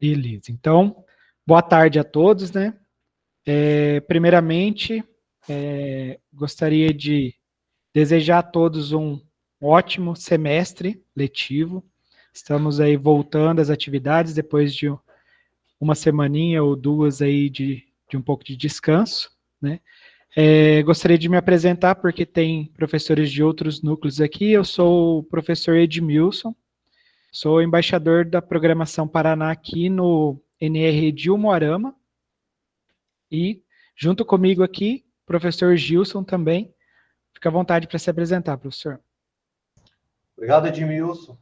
Beleza, então, boa tarde a todos, né? Primeiramente, gostaria de desejar a todos um ótimo semestre letivo. Estamos aí voltando às atividades depois de uma semaninha ou duas aí de um pouco de descanso, né? Gostaria de me apresentar porque tem professores de outros núcleos aqui. Eu sou o professor Edmilson, sou embaixador da programação Paraná aqui no NR de Umuarama e junto comigo aqui, professor Gilson também. Fica à vontade para se apresentar, professor. Obrigado, Edmilson.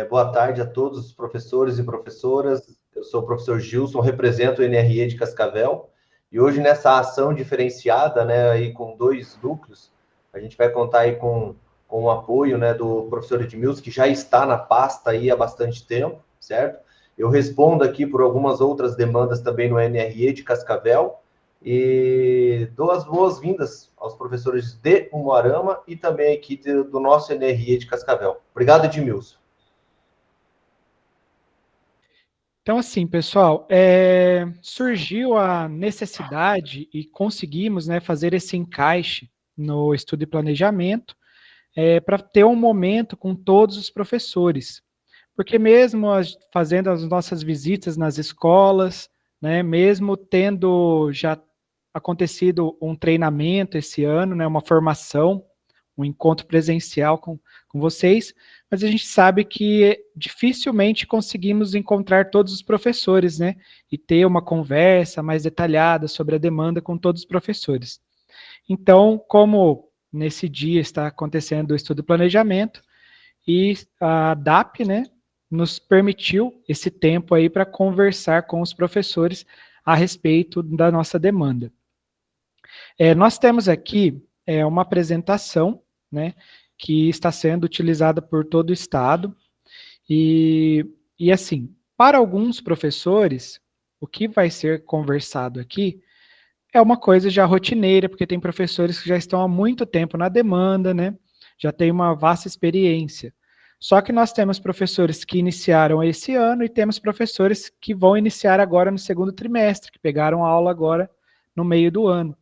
Boa tarde a todos os professores e professoras. Eu sou o professor Gilson, represento o NRE de Cascavel. E hoje, nessa ação diferenciada, né, aí com 2 núcleos, a gente vai contar aí com o apoio, né, do professor Edmilson, que já está na pasta aí há bastante tempo, certo? Eu respondo aqui por algumas outras demandas também no NRE de Cascavel, e dou as boas-vindas aos professores de Umuarama e também aqui do nosso NRE de Cascavel. Obrigado, Edmilson. Então, assim, pessoal, surgiu a necessidade e conseguimos, né, fazer esse encaixe no estudo e planejamento para ter um momento com todos os professores. Porque mesmo fazendo as nossas visitas nas escolas, né, mesmo tendo já acontecido um treinamento esse ano, né, uma formação, um encontro presencial com vocês, mas a gente sabe que dificilmente conseguimos encontrar todos os professores, né, e ter uma conversa mais detalhada sobre a demanda com todos os professores. Então, como nesse dia está acontecendo o estudo e planejamento, e a DAP, né, nos permitiu esse tempo aí para conversar com os professores a respeito da nossa demanda. Nós temos aqui uma apresentação, né, que está sendo utilizada por todo o estado, e assim, para alguns professores, o que vai ser conversado aqui é uma coisa já rotineira, porque tem professores que já estão há muito tempo na demanda, né, já tem uma vasta experiência. Só que nós temos professores que iniciaram esse ano e temos professores que vão iniciar agora no segundo trimestre, que pegaram aula agora no meio do ano.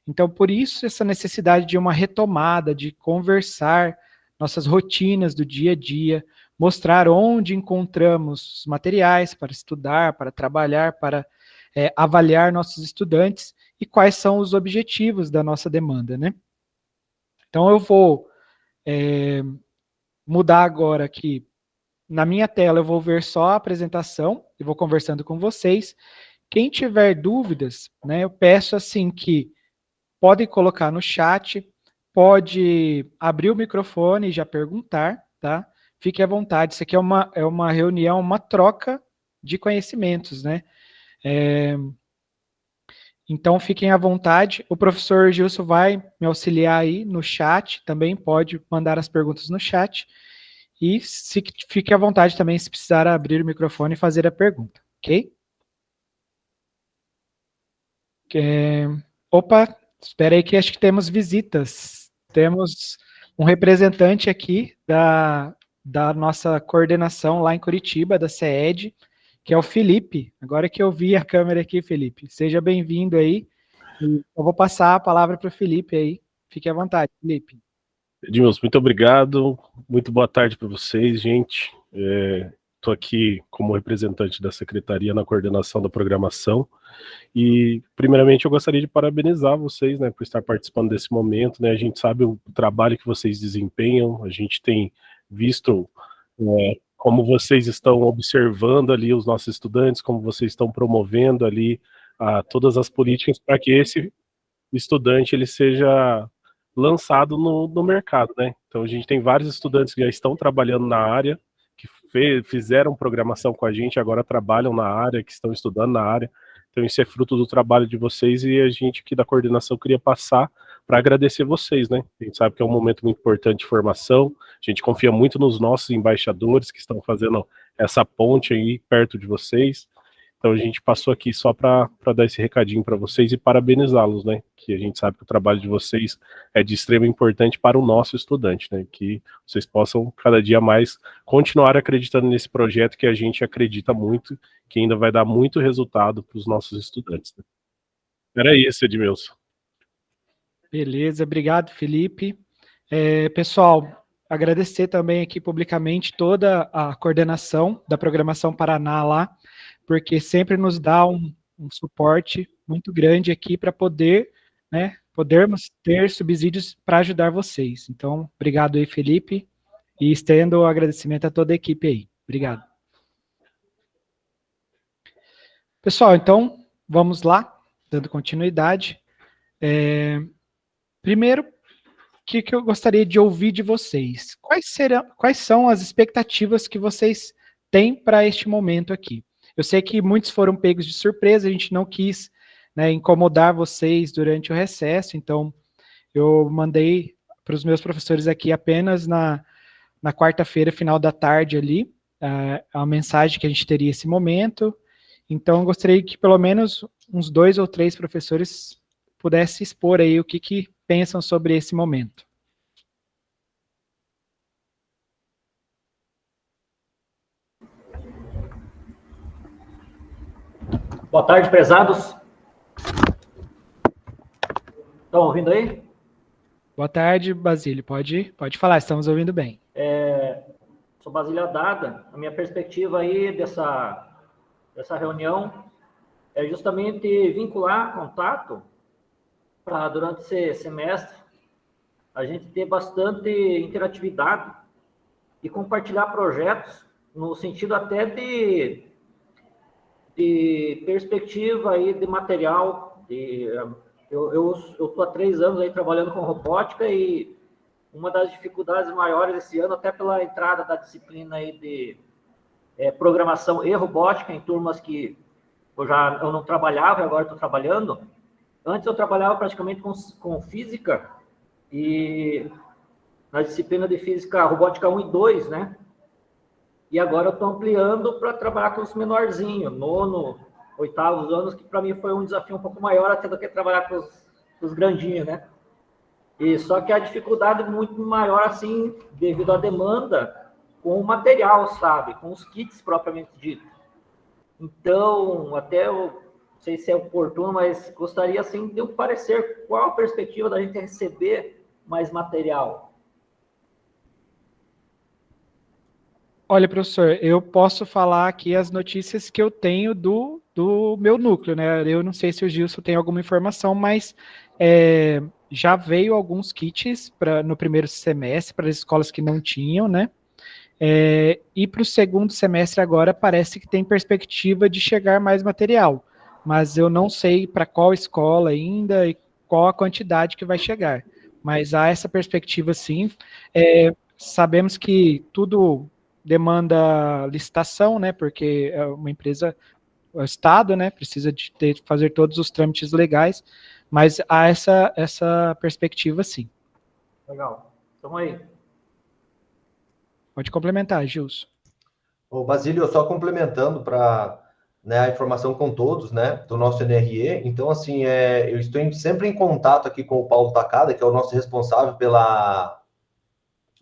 Então, por isso, essa necessidade de uma retomada, de conversar nossas rotinas do dia a dia, mostrar onde encontramos os materiais para estudar, para trabalhar, para avaliar nossos estudantes e quais são os objetivos da nossa demanda, né? Então, eu vou mudar agora aqui. Na minha tela, eu vou ver só a apresentação e vou conversando com vocês. Quem tiver dúvidas, né, eu peço assim que podem colocar no chat, pode abrir o microfone e já perguntar, tá? Fique à vontade, isso aqui é uma reunião, uma troca de conhecimentos, né? Então, fiquem à vontade. O professor Gilson vai me auxiliar aí no chat, também pode mandar as perguntas no chat. E fique à vontade também se precisar abrir o microfone e fazer a pergunta, ok? Opa, espera aí que acho que temos visitas. Temos um representante aqui da nossa coordenação lá em Curitiba, da CED, que é o Felipe. Agora que eu vi a câmera aqui, Felipe, seja bem-vindo aí. Eu vou passar a palavra para o Felipe aí. Fique à vontade, Felipe. Edmilson, muito obrigado. Muito boa tarde para vocês, gente. Estou aqui como representante da Secretaria na coordenação da programação. E, primeiramente, eu gostaria de parabenizar vocês, né, por estar participando desse momento, né? A gente sabe o trabalho que vocês desempenham, a gente tem visto como vocês estão observando ali os nossos estudantes, como vocês estão promovendo ali todas as políticas para que esse estudante ele seja lançado no mercado, né? Então a gente tem vários estudantes que já estão trabalhando na área, que fizeram programação com a gente, agora trabalham na área, que estão estudando na área. Então isso é fruto do trabalho de vocês e a gente aqui da coordenação queria passar para agradecer vocês, né? A gente sabe que é um momento muito importante de formação, a gente confia muito nos nossos embaixadores que estão fazendo essa ponte aí perto de vocês. Então a gente passou aqui só para dar esse recadinho para vocês e parabenizá-los, né? Que a gente sabe que o trabalho de vocês é de extrema importância para o nosso estudante, né? Que vocês possam cada dia mais continuar acreditando nesse projeto que a gente acredita muito, que ainda vai dar muito resultado para os nossos estudantes. Né? Era isso, Edmilson. Beleza, obrigado, Felipe. Pessoal, agradecer também aqui publicamente toda a coordenação da Programação Paraná lá, porque sempre nos dá um suporte muito grande aqui para poder, né, podermos ter subsídios para ajudar vocês. Então, obrigado aí, Felipe, e estendo o agradecimento a toda a equipe aí. Obrigado. Pessoal, então, vamos lá, dando continuidade. Primeiro, o que eu gostaria de ouvir de vocês? Quais são as expectativas que vocês têm para este momento aqui? Eu sei que muitos foram pegos de surpresa, a gente não quis, né, incomodar vocês durante o recesso, então eu mandei para os meus professores aqui apenas na quarta-feira, final da tarde ali, a mensagem que a gente teria esse momento. Então eu gostaria que pelo menos uns 2 ou 3 professores pudessem expor aí o que pensam sobre esse momento. Boa tarde, prezados. Estão ouvindo aí? Boa tarde, Basílio. Pode falar, estamos ouvindo bem. Sou Basílio Haddad. A minha perspectiva aí dessa reunião é justamente vincular contato para, durante esse semestre, a gente ter bastante interatividade e compartilhar projetos no sentido até de perspectiva aí de material. Eu estou há 3 anos aí trabalhando com robótica e uma das dificuldades maiores esse ano, até pela entrada da disciplina aí de programação e robótica em turmas que eu não trabalhava e agora estou trabalhando. Antes eu trabalhava praticamente com física e na disciplina de física robótica 1 e 2, né? E agora eu estou ampliando para trabalhar com os menorzinhos, 9º, 8º anos, que para mim foi um desafio um pouco maior até do que trabalhar com os grandinhos, né? E só que a dificuldade é muito maior, assim, devido à demanda com o material, sabe? Com os kits propriamente dito. Então, até eu não sei se é oportuno, mas gostaria, assim, de um parecer qual a perspectiva da gente receber mais material. Olha, professor, eu posso falar aqui as notícias que eu tenho do meu núcleo, né? Eu não sei se o Gilson tem alguma informação, mas já veio alguns kits no primeiro semestre para as escolas que não tinham, né? E para o segundo semestre agora parece que tem perspectiva de chegar mais material, mas eu não sei para qual escola ainda e qual a quantidade que vai chegar. Mas há essa perspectiva, sim. Sabemos que tudo demanda licitação, né? Porque é uma empresa, o Estado, né? Precisa de fazer todos os trâmites legais, mas há essa perspectiva, sim. Legal. Então aí. Pode complementar, Gilson. Ô, Basílio, só complementando para, né, a informação com todos, né, do nosso NRE. Então, assim, eu estou sempre em contato aqui com o Paulo Takada, que é o nosso responsável pela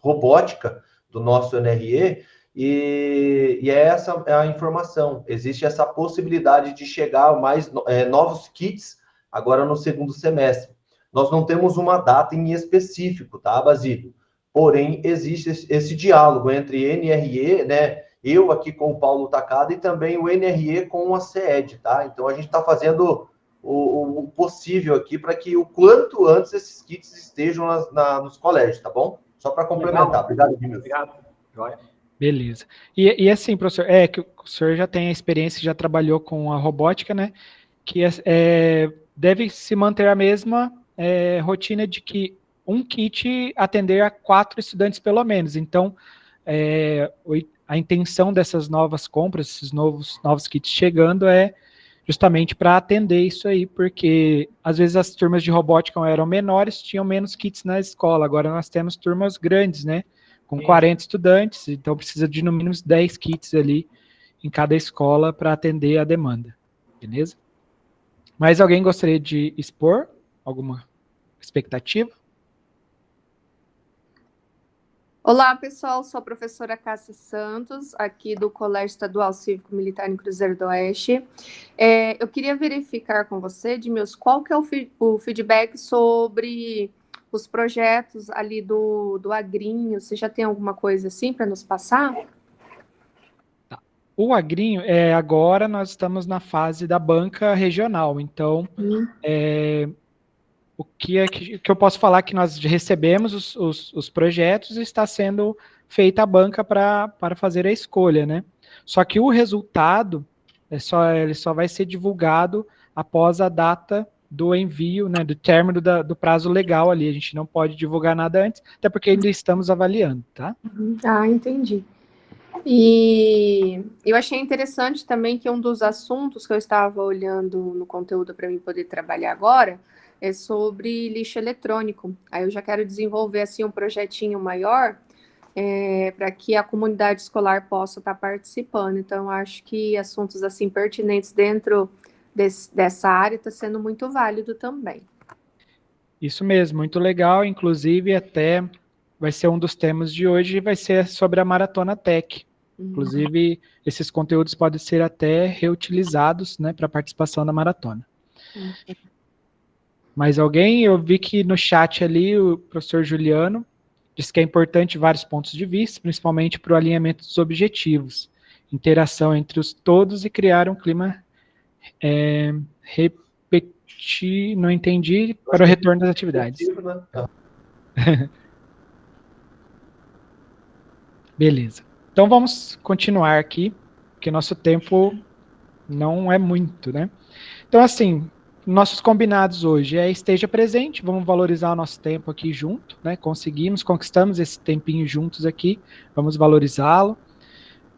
robótica do nosso NRE, e essa é a informação. Existe essa possibilidade de chegar mais novos kits agora no segundo semestre. Nós não temos uma data em específico, tá, Basílio? Porém, existe esse diálogo entre NRE, né, eu aqui com o Paulo Takada e também o NRE com a CED, tá? Então, a gente está fazendo o possível aqui para que o quanto antes esses kits estejam nos colégios, tá bom? Só para complementar. Legal. Obrigado, Edmilson. Obrigado. Joia. Beleza. E assim, professor, que o senhor já tem a experiência, já trabalhou com a robótica, né? Que deve se manter a mesma rotina de que um kit atender a 4 estudantes pelo menos. Então, a intenção dessas novas compras, esses novos kits chegando é justamente para atender isso aí, porque às vezes as turmas de robótica eram menores, tinham menos kits na escola. Agora nós temos turmas grandes, né? Com 40 estudantes, então precisa de no mínimo 10 kits ali. em cada escola para atender a demanda, beleza? Mais alguém gostaria de expor alguma expectativa? Olá, pessoal, sou a professora Cássia Santos, aqui do Colégio Estadual Cívico Militar em Cruzeiro do Oeste. Eu queria verificar com você, Edmilson, qual que é o feedback sobre os projetos ali do Agrinho. Você já tem alguma coisa assim para nos passar? O Agrinho, agora nós estamos na fase da banca regional, então o que eu posso falar é que nós recebemos os projetos e está sendo feita a banca para fazer a escolha, né? Só que o resultado ele só vai ser divulgado após a data do envio, né, do término do prazo legal ali. A gente não pode divulgar nada antes, até porque ainda estamos avaliando, tá? Ah, entendi. E eu achei interessante também que um dos assuntos que eu estava olhando no conteúdo para mim poder trabalhar agora é sobre lixo eletrônico. Aí eu já quero desenvolver assim um projetinho maior para que a comunidade escolar possa estar participando. Então, eu acho que assuntos assim pertinentes dentro dessa área está sendo muito válido também. Isso mesmo, muito legal. Inclusive, até vai ser um dos temas de hoje, vai ser sobre a Maratona Tech. Inclusive, esses conteúdos podem ser até reutilizados, né, para participação da maratona. Mais alguém? Eu vi que no chat ali o professor Juliano disse que é importante vários pontos de vista, principalmente para o alinhamento dos objetivos, interação entre os todos e criar um clima não entendi, para o retorno das atividades. Beleza. Então vamos continuar aqui, porque nosso tempo não é muito, né? Então, assim, nossos combinados hoje esteja presente, vamos valorizar o nosso tempo aqui junto, né? Conquistamos esse tempinho juntos aqui, vamos valorizá-lo.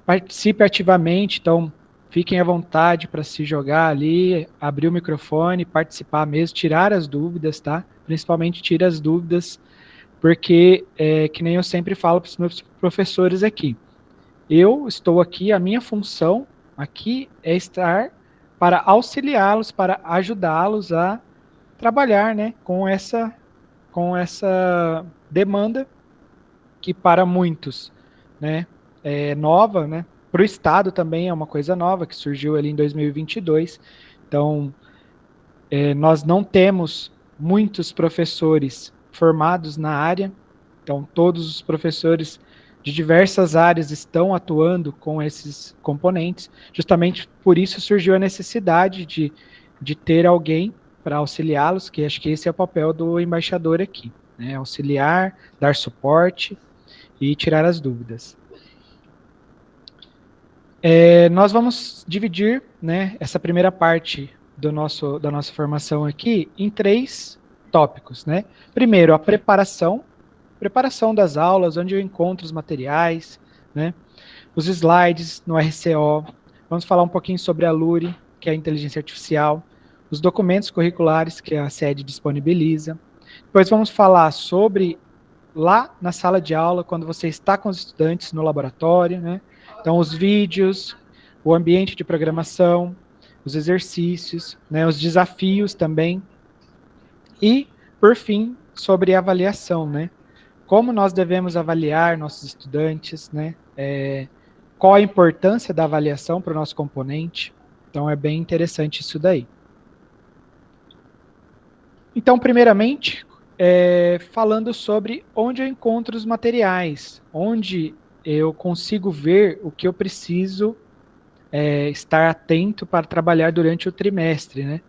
Participe ativamente, então fiquem à vontade para se jogar ali, abrir o microfone, participar mesmo, tirar as dúvidas, tá? Principalmente tire as dúvidas, porque, que nem eu sempre falo para os meus professores aqui, eu estou aqui, a minha função aqui é estar para auxiliá-los, para ajudá-los a trabalhar, né, com essa demanda que para muitos, né, é nova, né, para o Estado também é uma coisa nova, que surgiu ali em 2022, então nós não temos muitos professores formados na área, então todos os professores de diversas áreas estão atuando com esses componentes, justamente por isso surgiu a necessidade de ter alguém para auxiliá-los, que acho que esse é o papel do embaixador aqui, né? Auxiliar, dar suporte e tirar as dúvidas. Nós vamos dividir, né, essa primeira parte da nossa formação aqui em 3 tópicos, né? Primeiro, a preparação das aulas, onde eu encontro os materiais, né? Os slides no RCO, vamos falar um pouquinho sobre a LURI, que é a inteligência artificial, os documentos curriculares que a sede disponibiliza. Depois vamos falar sobre lá na sala de aula, quando você está com os estudantes no laboratório, né? Então, os vídeos, o ambiente de programação, os exercícios, né? Os desafios também. E, por fim, sobre a avaliação, né? Como nós devemos avaliar nossos estudantes, né? Qual a importância da avaliação para o nosso componente. Então, é bem interessante isso daí. Então, primeiramente, falando sobre onde eu encontro os materiais, onde eu consigo ver o que eu preciso estar atento para trabalhar durante o trimestre, né?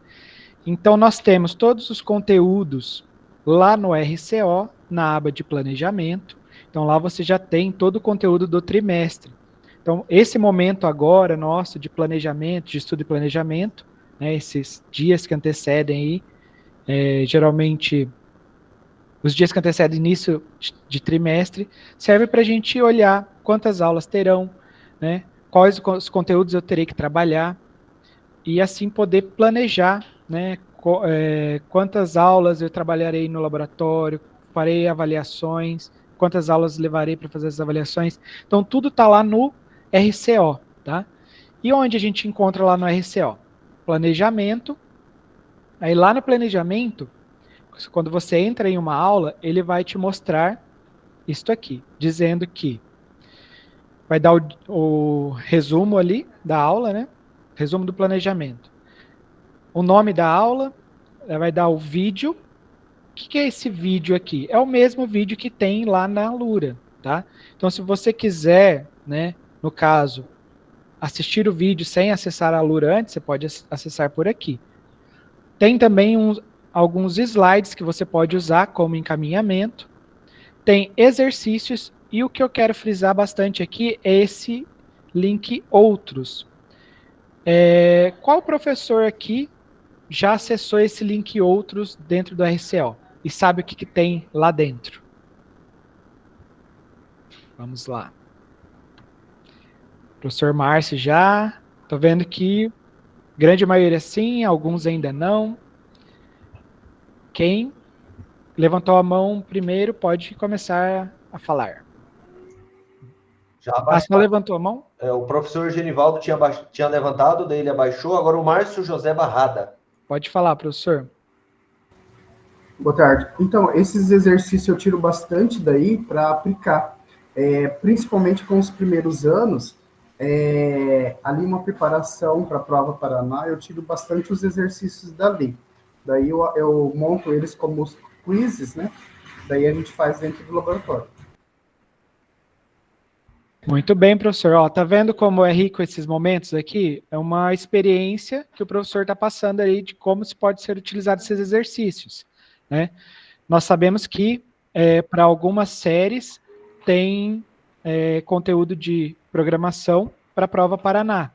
Então, nós temos todos os conteúdos lá no RCO, na aba de planejamento. Então, lá você já tem todo o conteúdo do trimestre. Então, esse momento agora nosso de planejamento, de estudo e planejamento, né, esses dias que antecedem aí, geralmente os dias que antecedem início de trimestre, serve para a gente olhar quantas aulas terão, né, quais os conteúdos eu terei que trabalhar, e assim poder planejar, né, quantas aulas eu trabalharei no laboratório, farei avaliações, quantas aulas levarei para fazer as avaliações. Então, tudo está lá no RCO, tá? E onde a gente encontra lá no RCO? Planejamento. Aí lá no planejamento, quando você entra em uma aula, ele vai te mostrar isto aqui, dizendo que vai dar o resumo ali da aula, né? Resumo do planejamento. O nome da aula, vai dar o vídeo. O que é esse vídeo aqui? É o mesmo vídeo que tem lá na Lura, tá? Então, se você quiser, né, no caso, assistir o vídeo sem acessar a Lura antes, você pode acessar por aqui. Tem também alguns slides que você pode usar como encaminhamento. Tem exercícios e o que eu quero frisar bastante aqui é esse link outros. Qual professor aqui já acessou esse link outros dentro do RCO e sabe o que tem lá dentro? Vamos lá. Professor Márcio já. Tô vendo que grande maioria sim, alguns ainda não. Quem levantou a mão primeiro pode começar a falar. Só levantou a mão? O professor Genivaldo tinha levantado, daí ele abaixou, agora o Márcio José Barrada. Pode falar, professor. Boa tarde. Então, esses exercícios eu tiro bastante daí para aplicar. Principalmente com os primeiros anos, ali uma preparação para a prova Paraná, eu tiro bastante os exercícios dali. Daí eu monto eles como os quizzes, né? Daí a gente faz dentro do laboratório. Muito bem, professor. Ó, tá vendo como é rico esses momentos aqui? É uma experiência que o professor está passando aí de como se pode ser utilizado esses exercícios, né? Nós sabemos que para algumas séries tem conteúdo de programação para a prova Paraná.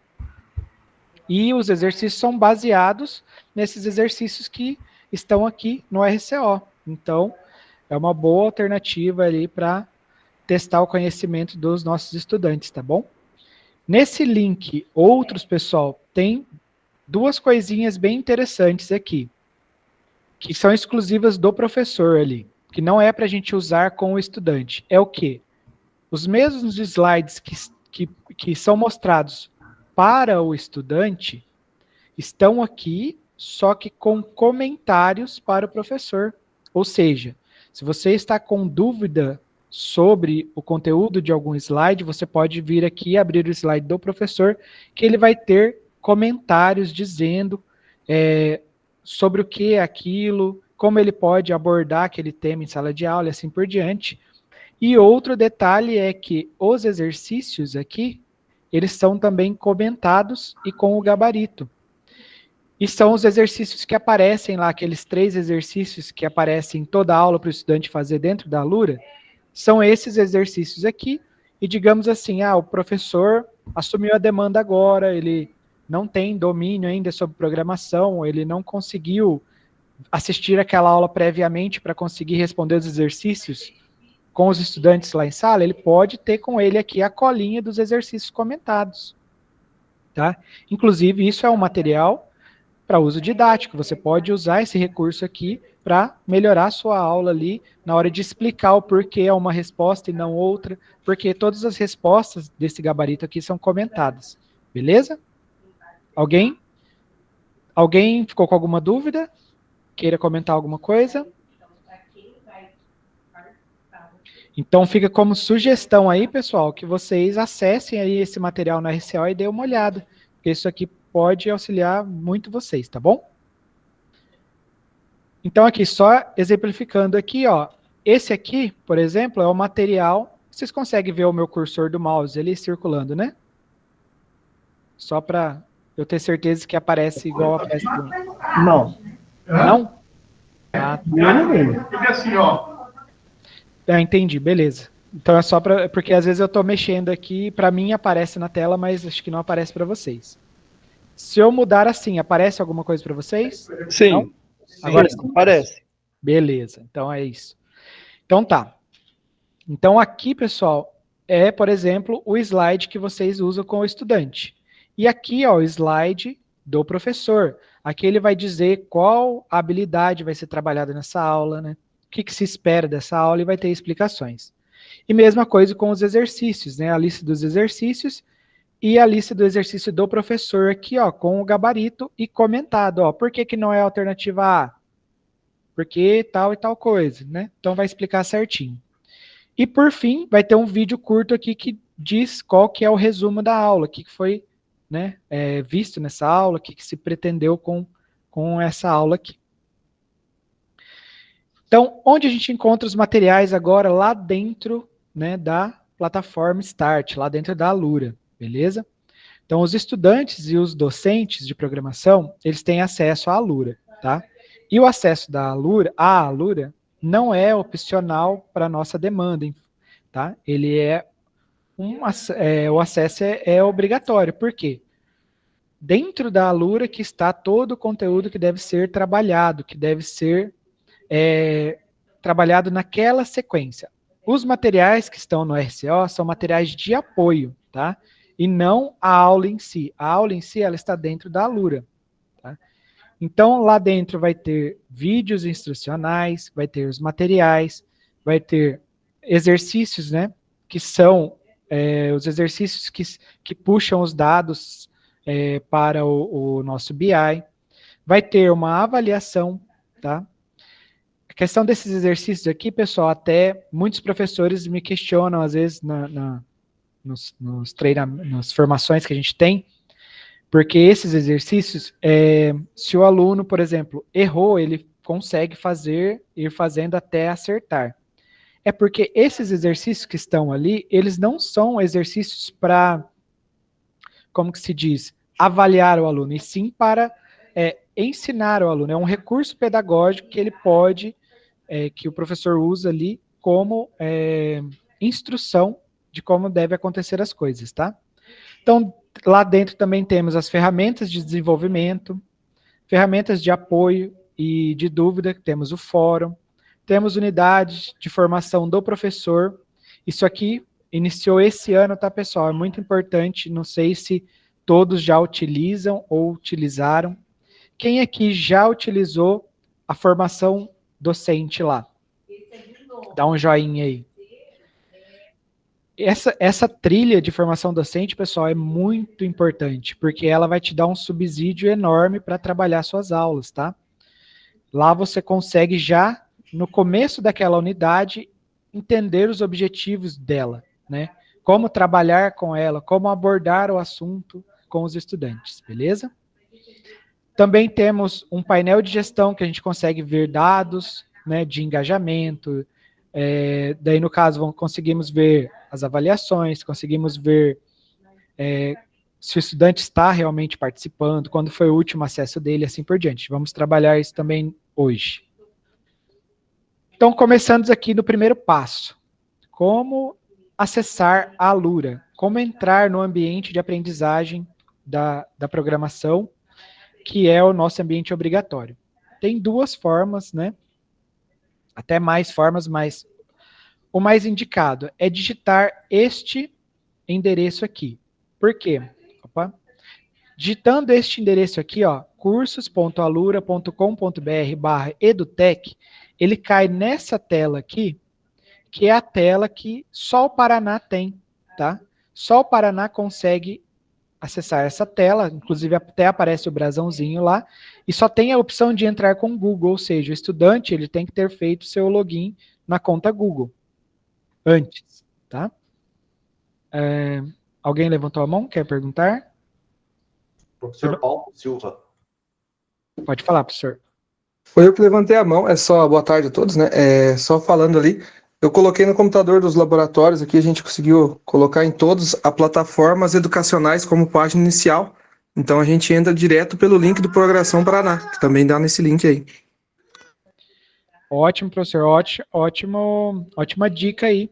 E os exercícios são baseados nesses exercícios que estão aqui no RCO. Então, é uma boa alternativa ali para testar o conhecimento dos nossos estudantes, tá bom? Nesse link, outros, pessoal, tem duas coisinhas bem interessantes aqui, que são exclusivas do professor ali, que não é para a gente usar com o estudante. É o quê? Os mesmos slides que são mostrados para o estudante estão aqui, só que com comentários para o professor. Ou seja, se você está com dúvida sobre o conteúdo de algum slide, você pode vir aqui e abrir o slide do professor, que ele vai ter comentários dizendo sobre o que é aquilo, como ele pode abordar aquele tema em sala de aula e assim por diante. E outro detalhe é que os exercícios aqui, eles são também comentados e com o gabarito. E são os exercícios que aparecem lá, aqueles 3 exercícios que aparecem em toda a aula para o estudante fazer dentro da Lura, são esses exercícios aqui, e digamos assim, o professor assumiu a demanda agora, ele não tem domínio ainda sobre programação, ele não conseguiu assistir aquela aula previamente para conseguir responder os exercícios com os estudantes lá em sala, ele pode ter com ele aqui a colinha dos exercícios comentados, tá? Inclusive, isso é um material para uso didático, você pode usar esse recurso aqui para melhorar a sua aula ali, na hora de explicar o porquê é uma resposta e não outra, porque todas as respostas desse gabarito aqui são comentadas, beleza? Alguém ficou com alguma dúvida? Queira comentar alguma coisa? Então fica como sugestão aí, pessoal, que vocês acessem aí esse material na RCO e dêem uma olhada, porque isso aqui pode auxiliar muito vocês, tá bom? Então aqui, só exemplificando aqui, ó, esse aqui, por exemplo, é o material, vocês conseguem ver o meu cursor do mouse ali circulando, né? Só para eu ter certeza que aparece igual aparece. Não. Não? Tá. Porque assim, ó. Entendi, beleza. Então é só porque às vezes eu estou mexendo aqui, para mim aparece na tela, mas acho que não aparece para vocês. Se eu mudar assim, aparece alguma coisa para vocês? Sim. Não? Agora sim. Aparece. Beleza, então é isso. Então tá. Então aqui, pessoal, por exemplo, o slide que vocês usam com o estudante. E aqui, ó, o slide do professor. Aqui ele vai dizer qual habilidade vai ser trabalhada nessa aula, né? O que se espera dessa aula e vai ter explicações. E mesma coisa com os exercícios, né? A lista dos exercícios e a lista do exercício do professor aqui, ó, com o gabarito e comentado, ó, por que que não é a alternativa A? Porque tal e tal coisa, né? Então vai explicar certinho. E por fim, vai ter um vídeo curto aqui que diz qual que é o resumo da aula, o que foi, né, visto nessa aula, o que se pretendeu com essa aula aqui. Então, onde a gente encontra os materiais agora? Lá dentro, né, da plataforma Start, lá dentro da Alura, beleza? Então, os estudantes e os docentes de programação, eles têm acesso à Alura, tá? E o acesso da Alura, à Alura, não é opcional para a nossa demanda, tá? Ele o acesso é obrigatório. Por quê? Dentro da Alura que está todo o conteúdo que deve ser trabalhado, que deve ser trabalhado naquela sequência. Os materiais que estão no RCO são materiais de apoio, tá? E não a aula em si. A aula em si, ela está dentro da Alura, tá? Então, lá dentro vai ter vídeos instrucionais, vai ter os materiais, vai ter exercícios, né? Que são os exercícios que puxam os dados para o nosso BI. Vai ter uma avaliação, tá? A questão desses exercícios aqui, pessoal, até muitos professores me questionam, às vezes, nas formações que a gente tem, porque esses exercícios, se o aluno, por exemplo, errou, ele consegue ir fazendo até acertar. É porque esses exercícios que estão ali, eles não são exercícios para, como que se diz, avaliar o aluno, e sim para ensinar o aluno. É um recurso pedagógico que ele pode, que o professor usa ali como instrução de como deve acontecer as coisas, tá? Então, lá dentro também temos as ferramentas de desenvolvimento, ferramentas de apoio e de dúvida, temos o fórum, temos unidades de formação do professor. Isso aqui iniciou esse ano, tá, pessoal? É muito importante, não sei se todos já utilizam ou utilizaram. Quem aqui já utilizou a formação docente lá? Dá um joinha aí. Essa trilha de formação docente, pessoal, é muito importante, porque ela vai te dar um subsídio enorme para trabalhar suas aulas, tá? Lá você consegue já, no começo daquela unidade, entender os objetivos dela, né? Como trabalhar com ela, como abordar o assunto com os estudantes, beleza? Também temos um painel de gestão que a gente consegue ver dados, né, de engajamento. Daí, no caso, conseguimos ver as avaliações, conseguimos ver se o estudante está realmente participando, quando foi o último acesso dele, assim por diante. Vamos trabalhar isso também hoje. Então, começando aqui no primeiro passo. Como acessar a Alura? Como entrar no ambiente de aprendizagem da programação, que é o nosso ambiente obrigatório. Tem duas formas, né? Até mais formas, mas o mais indicado é digitar este endereço aqui. Por quê? Opa. Digitando este endereço aqui, ó, cursos.alura.com.br/edutech, ele cai nessa tela aqui, que é a tela que só o Paraná tem, tá? Só o Paraná consegue acessar essa tela, inclusive até aparece o brasãozinho lá, e só tem a opção de entrar com o Google, ou seja, o estudante ele tem que ter feito seu login na conta Google antes, tá? Alguém levantou a mão? Quer perguntar? Professor Paulo Silva. Pode falar, professor. Foi eu que levantei a mão, boa tarde a todos, né? Só falando ali, eu coloquei no computador dos laboratórios aqui, a gente conseguiu colocar em todos as plataformas educacionais como página inicial, então a gente entra direto pelo link do Programação Paraná, que também dá nesse link aí. Ótimo, professor, ótima dica aí.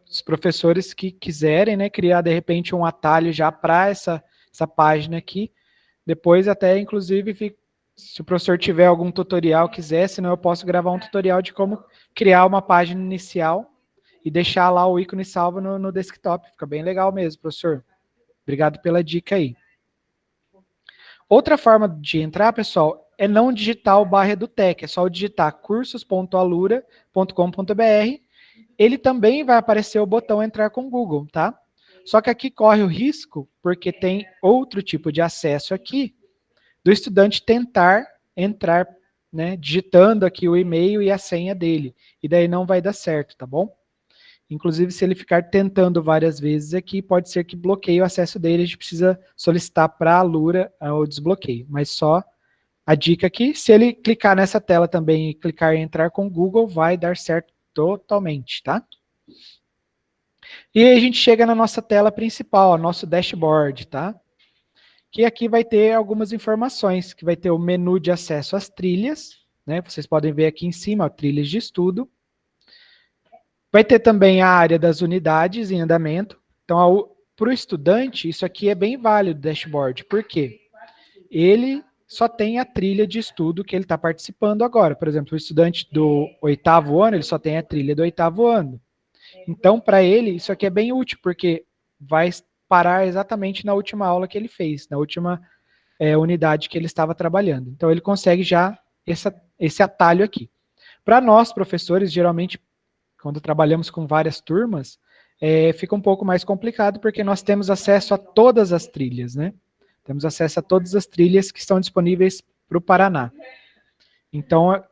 Os professores que quiserem, né, criar de repente um atalho já para essa página aqui, depois até inclusive se o professor tiver algum tutorial, quiser, senão eu posso gravar um tutorial de como criar uma página inicial e deixar lá o ícone salvo no desktop. Fica bem legal mesmo, professor. Obrigado pela dica aí. Outra forma de entrar, pessoal, é não digitar o /edutech, é só digitar cursos.alura.com.br. Ele também vai aparecer o botão entrar com o Google, tá? Só que aqui corre o risco, porque tem outro tipo de acesso aqui, do estudante tentar entrar, né, digitando aqui o e-mail e a senha dele. E daí não vai dar certo, tá bom? Inclusive, se ele ficar tentando várias vezes aqui, pode ser que bloqueie o acesso dele, a gente precisa solicitar para a Alura o desbloqueio. Mas só a dica aqui, se ele clicar nessa tela também e clicar em entrar com o Google, vai dar certo totalmente, tá? E aí a gente chega na nossa tela principal, nosso dashboard, tá? Que aqui vai ter algumas informações, que vai ter o menu de acesso às trilhas, né? Vocês podem ver aqui em cima, ó, trilhas de estudo. Vai ter também a área das unidades em andamento. Então, para o estudante, isso aqui é bem válido, o dashboard. Por quê? Ele só tem a trilha de estudo que ele está participando agora. Por exemplo, o estudante do 8º ano, ele só tem a trilha do 8º ano. Então, para ele, isso aqui é bem útil, porque vai parar exatamente na última aula que ele fez, na última unidade que ele estava trabalhando. Então, ele consegue já esse atalho aqui. Para nós, professores, geralmente, quando trabalhamos com várias turmas, fica um pouco mais complicado, porque nós temos acesso a todas as trilhas, né? Temos acesso a todas as trilhas que estão disponíveis para o Paraná. Então,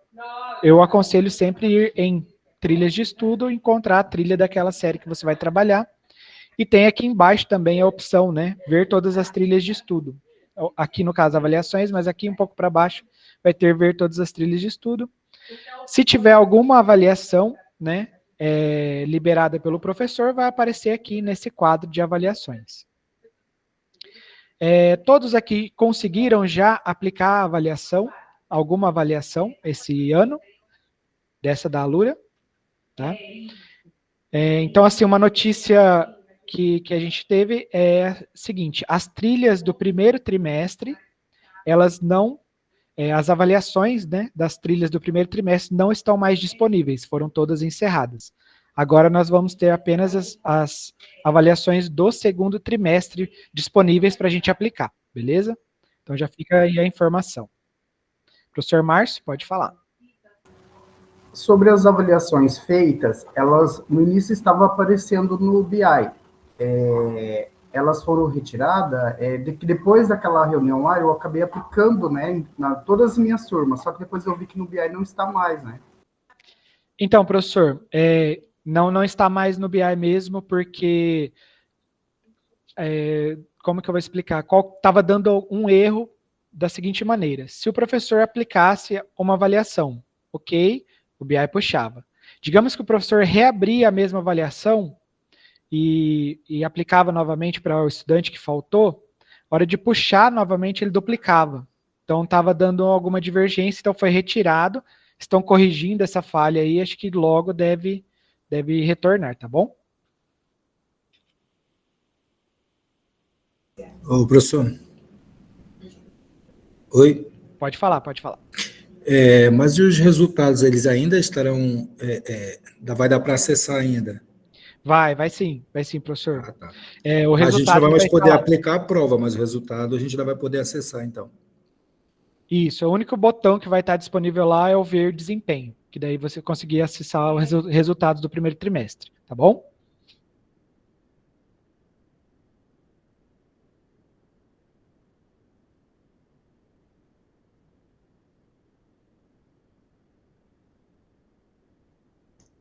eu aconselho sempre ir em trilhas de estudo, encontrar a trilha daquela série que você vai trabalhar. E tem aqui embaixo também a opção, né? Ver todas as trilhas de estudo. Aqui, no caso, avaliações, mas aqui um pouco para baixo vai ter ver todas as trilhas de estudo. Se tiver alguma avaliação, né, liberada pelo professor, vai aparecer aqui nesse quadro de avaliações. Todos aqui conseguiram já aplicar a avaliação, alguma avaliação esse ano, dessa da Alura, tá? Então, assim, uma notícia que a gente teve é a seguinte: as trilhas do primeiro trimestre, elas não, as avaliações, né, das trilhas do primeiro trimestre não estão mais disponíveis, foram todas encerradas. Agora nós vamos ter apenas as avaliações do segundo trimestre disponíveis para a gente aplicar, beleza? Então já fica aí a informação. Professor Márcio, pode falar. Sobre as avaliações feitas, elas no início estavam aparecendo no BI. Elas foram retiradas, depois daquela reunião lá, eu acabei aplicando, né, todas as minhas turmas, só que depois eu vi que no BI não está mais, né? Então, professor, não está mais no BI mesmo, porque, como que eu vou explicar? Estava dando um erro da seguinte maneira: se o professor aplicasse uma avaliação, ok, o BI puxava. Digamos que o professor reabria a mesma avaliação e aplicava novamente para o estudante que faltou, na hora de puxar novamente ele duplicava. Então estava dando alguma divergência, então foi retirado, estão corrigindo essa falha aí, acho que logo deve retornar, tá bom? Ô, professor. Oi? Pode falar, pode falar. Mas e os resultados, eles ainda estarão, vai dar para acessar ainda? Vai sim, professor. Ah, tá. O resultado a gente não vai mais poder falar. aplicar a prova, mas o resultado a gente ainda vai poder acessar, então. Isso, o único botão que vai estar disponível lá é o ver desempenho, que daí você conseguir acessar os resultados do primeiro trimestre, tá bom?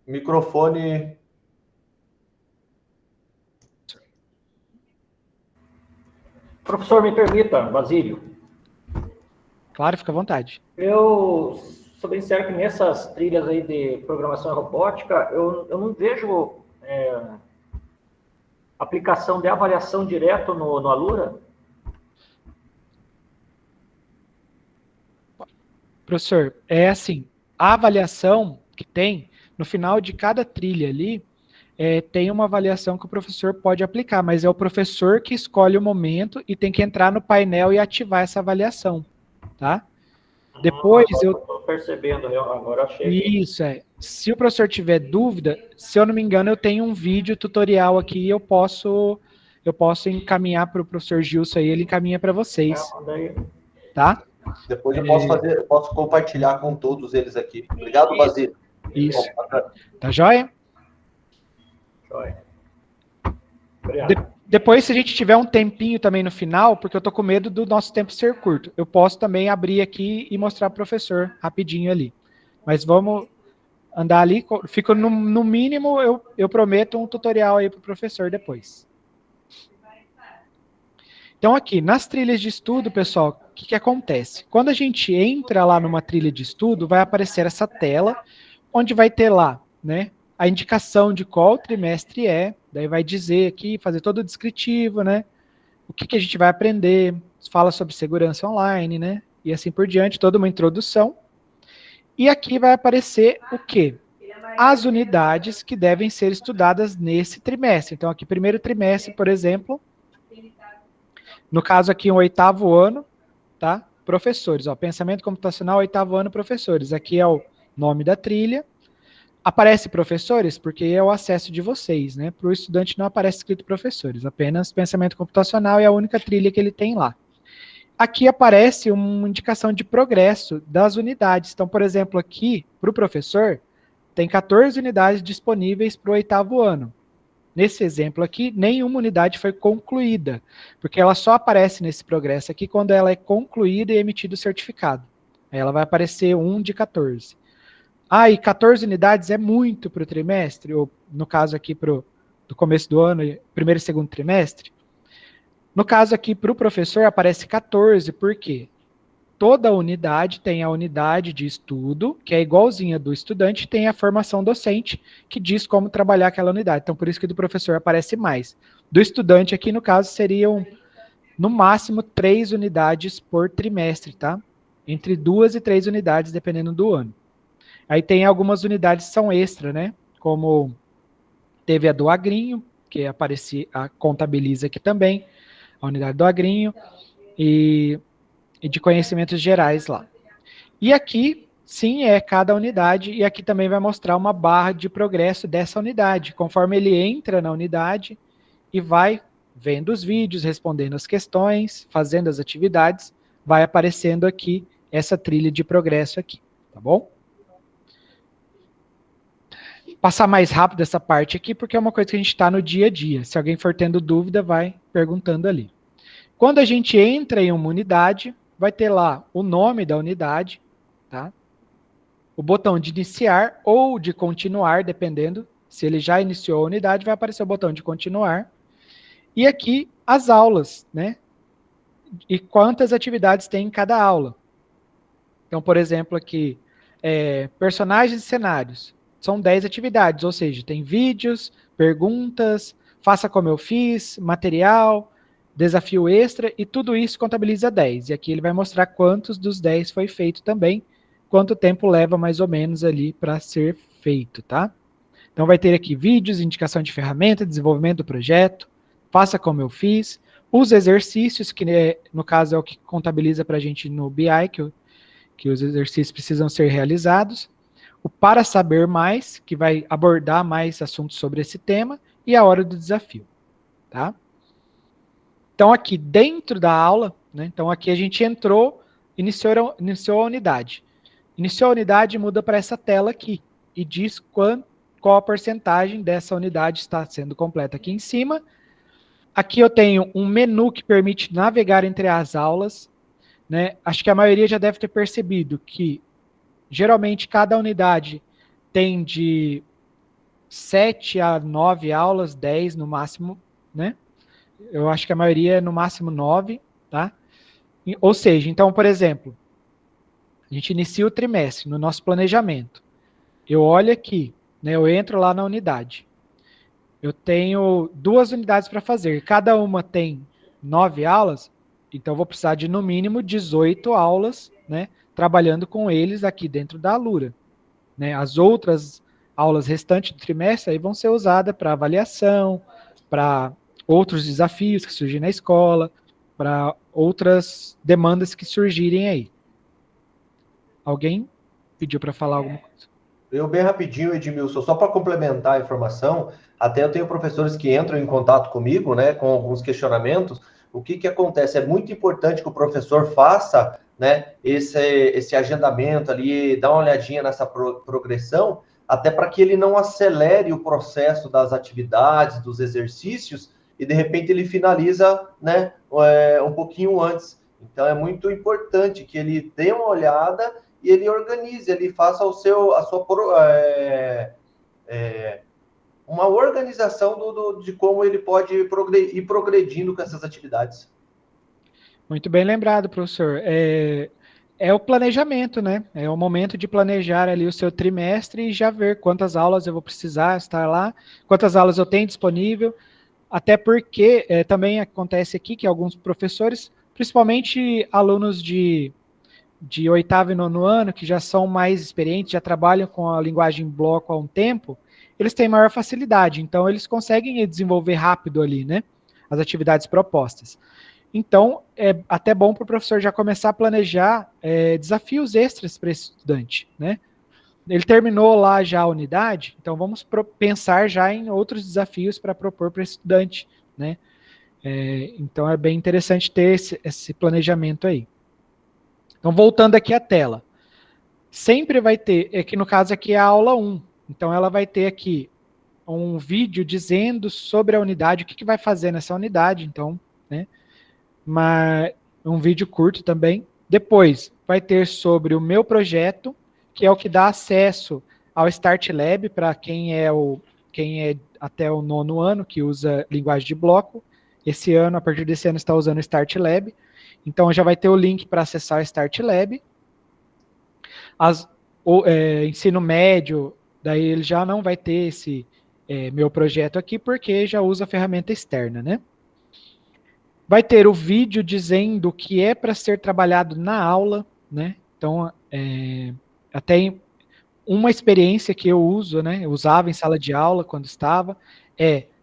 Microfone. Professor, me permita, Basílio. Claro, fica à vontade. Eu sou bem sincero que nessas trilhas aí de programação robótica, eu não vejo aplicação de avaliação direto no Alura. Professor, é assim, a avaliação que tem, no final de cada trilha ali, tem uma avaliação que o professor pode aplicar, mas é o professor que escolhe o momento e tem que entrar no painel e ativar essa avaliação, tá? Depois eu Estou percebendo, agora achei. Isso, se o professor tiver dúvida, se eu não me engano, eu tenho um vídeo tutorial aqui, eu posso encaminhar para o professor Gilson aí, ele encaminha para vocês, tá? Depois eu posso compartilhar com todos eles aqui. Obrigado, Basílio. Isso. Tá joia? Joia. Obrigado. Depois, se a gente tiver um tempinho também no final, porque eu tô com medo do nosso tempo ser curto, eu posso também abrir aqui e mostrar para o professor rapidinho ali. Mas vamos andar ali, fico no mínimo, eu prometo um tutorial aí para o professor depois. Então aqui, nas trilhas de estudo, pessoal, o que acontece? Quando a gente entra lá numa trilha de estudo, vai aparecer essa tela, onde vai ter lá, né, a indicação de qual trimestre é, daí vai dizer aqui, fazer todo o descritivo, né, o que a gente vai aprender, fala sobre segurança online, né, e assim por diante, toda uma introdução. E aqui vai aparecer o quê? As unidades que devem ser estudadas nesse trimestre. Então aqui, primeiro trimestre, por exemplo, no caso aqui, o 8º ano, tá? Professores, ó, pensamento computacional, 8º ano, professores. Aqui é o nome da trilha. Aparece professores porque é o acesso de vocês, né? Para o estudante não aparece escrito professores, apenas pensamento computacional é a única trilha que ele tem lá. Aqui aparece uma indicação de progresso das unidades. Então, por exemplo, aqui, para o professor, tem 14 unidades disponíveis para o 8º ano. Nesse exemplo aqui, nenhuma unidade foi concluída, porque ela só aparece nesse progresso aqui quando ela é concluída e emitido o certificado. Aí ela vai aparecer 1 de 14. Ah, e 14 unidades é muito para o trimestre, ou no caso aqui do começo do ano, primeiro e segundo trimestre. No caso aqui, para o professor, aparece 14, por quê? Toda unidade tem a unidade de estudo, que é igualzinha do estudante, tem a formação docente, que diz como trabalhar aquela unidade. Então, por isso que do professor aparece mais. Do estudante aqui, no caso, seriam, no máximo, 3 unidades por trimestre, tá? Entre 2 e 3 unidades, dependendo do ano. Aí tem algumas unidades que são extra, né? Como teve a do Agrinho, que contabiliza aqui também, a unidade do Agrinho, e de conhecimentos gerais lá. E aqui, sim, é cada unidade, e aqui também vai mostrar uma barra de progresso dessa unidade, conforme ele entra na unidade e vai vendo os vídeos, respondendo as questões, fazendo as atividades, vai aparecendo aqui essa trilha de progresso aqui, tá bom? Passar mais rápido essa parte aqui, porque é uma coisa que a gente está no dia a dia. Se alguém for tendo dúvida, vai perguntando ali. Quando a gente entra em uma unidade, vai ter lá o nome da unidade, tá? O botão de iniciar ou de continuar, dependendo. Se ele já iniciou a unidade, vai aparecer o botão de continuar. E aqui as aulas, né? E quantas atividades tem em cada aula. Então, por exemplo, aqui, personagens e cenários. São 10 atividades, ou seja, tem vídeos, perguntas, faça como eu fiz, material, desafio extra, e tudo isso contabiliza 10. E aqui ele vai mostrar quantos dos 10 foi feito também, quanto tempo leva mais ou menos ali para ser feito, tá? Então vai ter aqui vídeos, indicação de ferramenta, desenvolvimento do projeto, faça como eu fiz, os exercícios, que no caso é o que contabiliza para a gente no BI, que os exercícios precisam ser realizados, o para saber mais, que vai abordar mais assuntos sobre esse tema, e a hora do desafio, tá? Então, aqui dentro da aula, né, então aqui a gente entrou, iniciou a unidade. Iniciou a unidade, muda para essa tela aqui, e diz qual a porcentagem dessa unidade está sendo completa aqui em cima. Aqui eu tenho um menu que permite navegar entre as aulas, né? Acho que a maioria já deve ter percebido que, geralmente, cada unidade tem de 7 a 9 aulas, 10 no máximo, né? Eu acho que a maioria é no máximo 9, tá? Ou seja, então, por exemplo, a gente inicia o trimestre no nosso planejamento. Eu olho aqui, né? Eu entro lá na unidade. Eu tenho 2 unidades para fazer. Cada uma tem 9 aulas, então eu vou precisar de, no mínimo, 18 aulas, né? Trabalhando com eles aqui dentro da Alura, né? As outras aulas restantes do trimestre aí vão ser usadas para avaliação, para outros desafios que surgem na escola, para outras demandas que surgirem aí. Alguém pediu para falar alguma coisa? Eu bem rapidinho, Edmilson, só para complementar a informação, até eu tenho professores que entram em contato comigo, né, com alguns questionamentos. O que acontece? É muito importante que o professor faça, né, esse agendamento ali, dá uma olhadinha nessa progressão, até para que ele não acelere o processo das atividades, dos exercícios, e de repente ele finaliza, né, um pouquinho antes. Então é muito importante que ele dê uma olhada e ele organize, ele faça uma organização de como ele pode ir progredindo com essas atividades. Muito bem lembrado, professor. É o planejamento, né? É o momento de planejar ali o seu trimestre e já ver quantas aulas eu vou precisar estar lá, quantas aulas eu tenho disponível, até porque também acontece aqui que alguns professores, principalmente alunos de 8º e 9º ano, que já são mais experientes, já trabalham com a linguagem bloco há um tempo, eles têm maior facilidade, então eles conseguem desenvolver rápido ali, né, as atividades propostas. Então, é até bom para o professor já começar a planejar desafios extras para esse estudante, né? Ele terminou lá já a unidade, então vamos pensar já em outros desafios para propor para esse estudante, né? Então é bem interessante ter esse planejamento aí. Então, voltando aqui à tela, sempre vai ter, que no caso aqui é a aula 1, então ela vai ter aqui um vídeo dizendo sobre a unidade, o que vai fazer nessa unidade, então, né? Um vídeo curto também. Depois vai ter sobre o meu projeto, que é o que dá acesso ao Start Lab para quem é até o 9º ano, que usa linguagem de bloco. Esse ano, a partir desse ano, está usando o Start Lab. Então, já vai ter o link para acessar o Start Lab. Ensino médio, daí ele já não vai ter esse meu projeto aqui, porque já usa a ferramenta externa, né? Vai ter o vídeo dizendo o que é para ser trabalhado na aula, né? Então, até uma experiência que eu uso, né? Eu usava em sala de aula quando estava,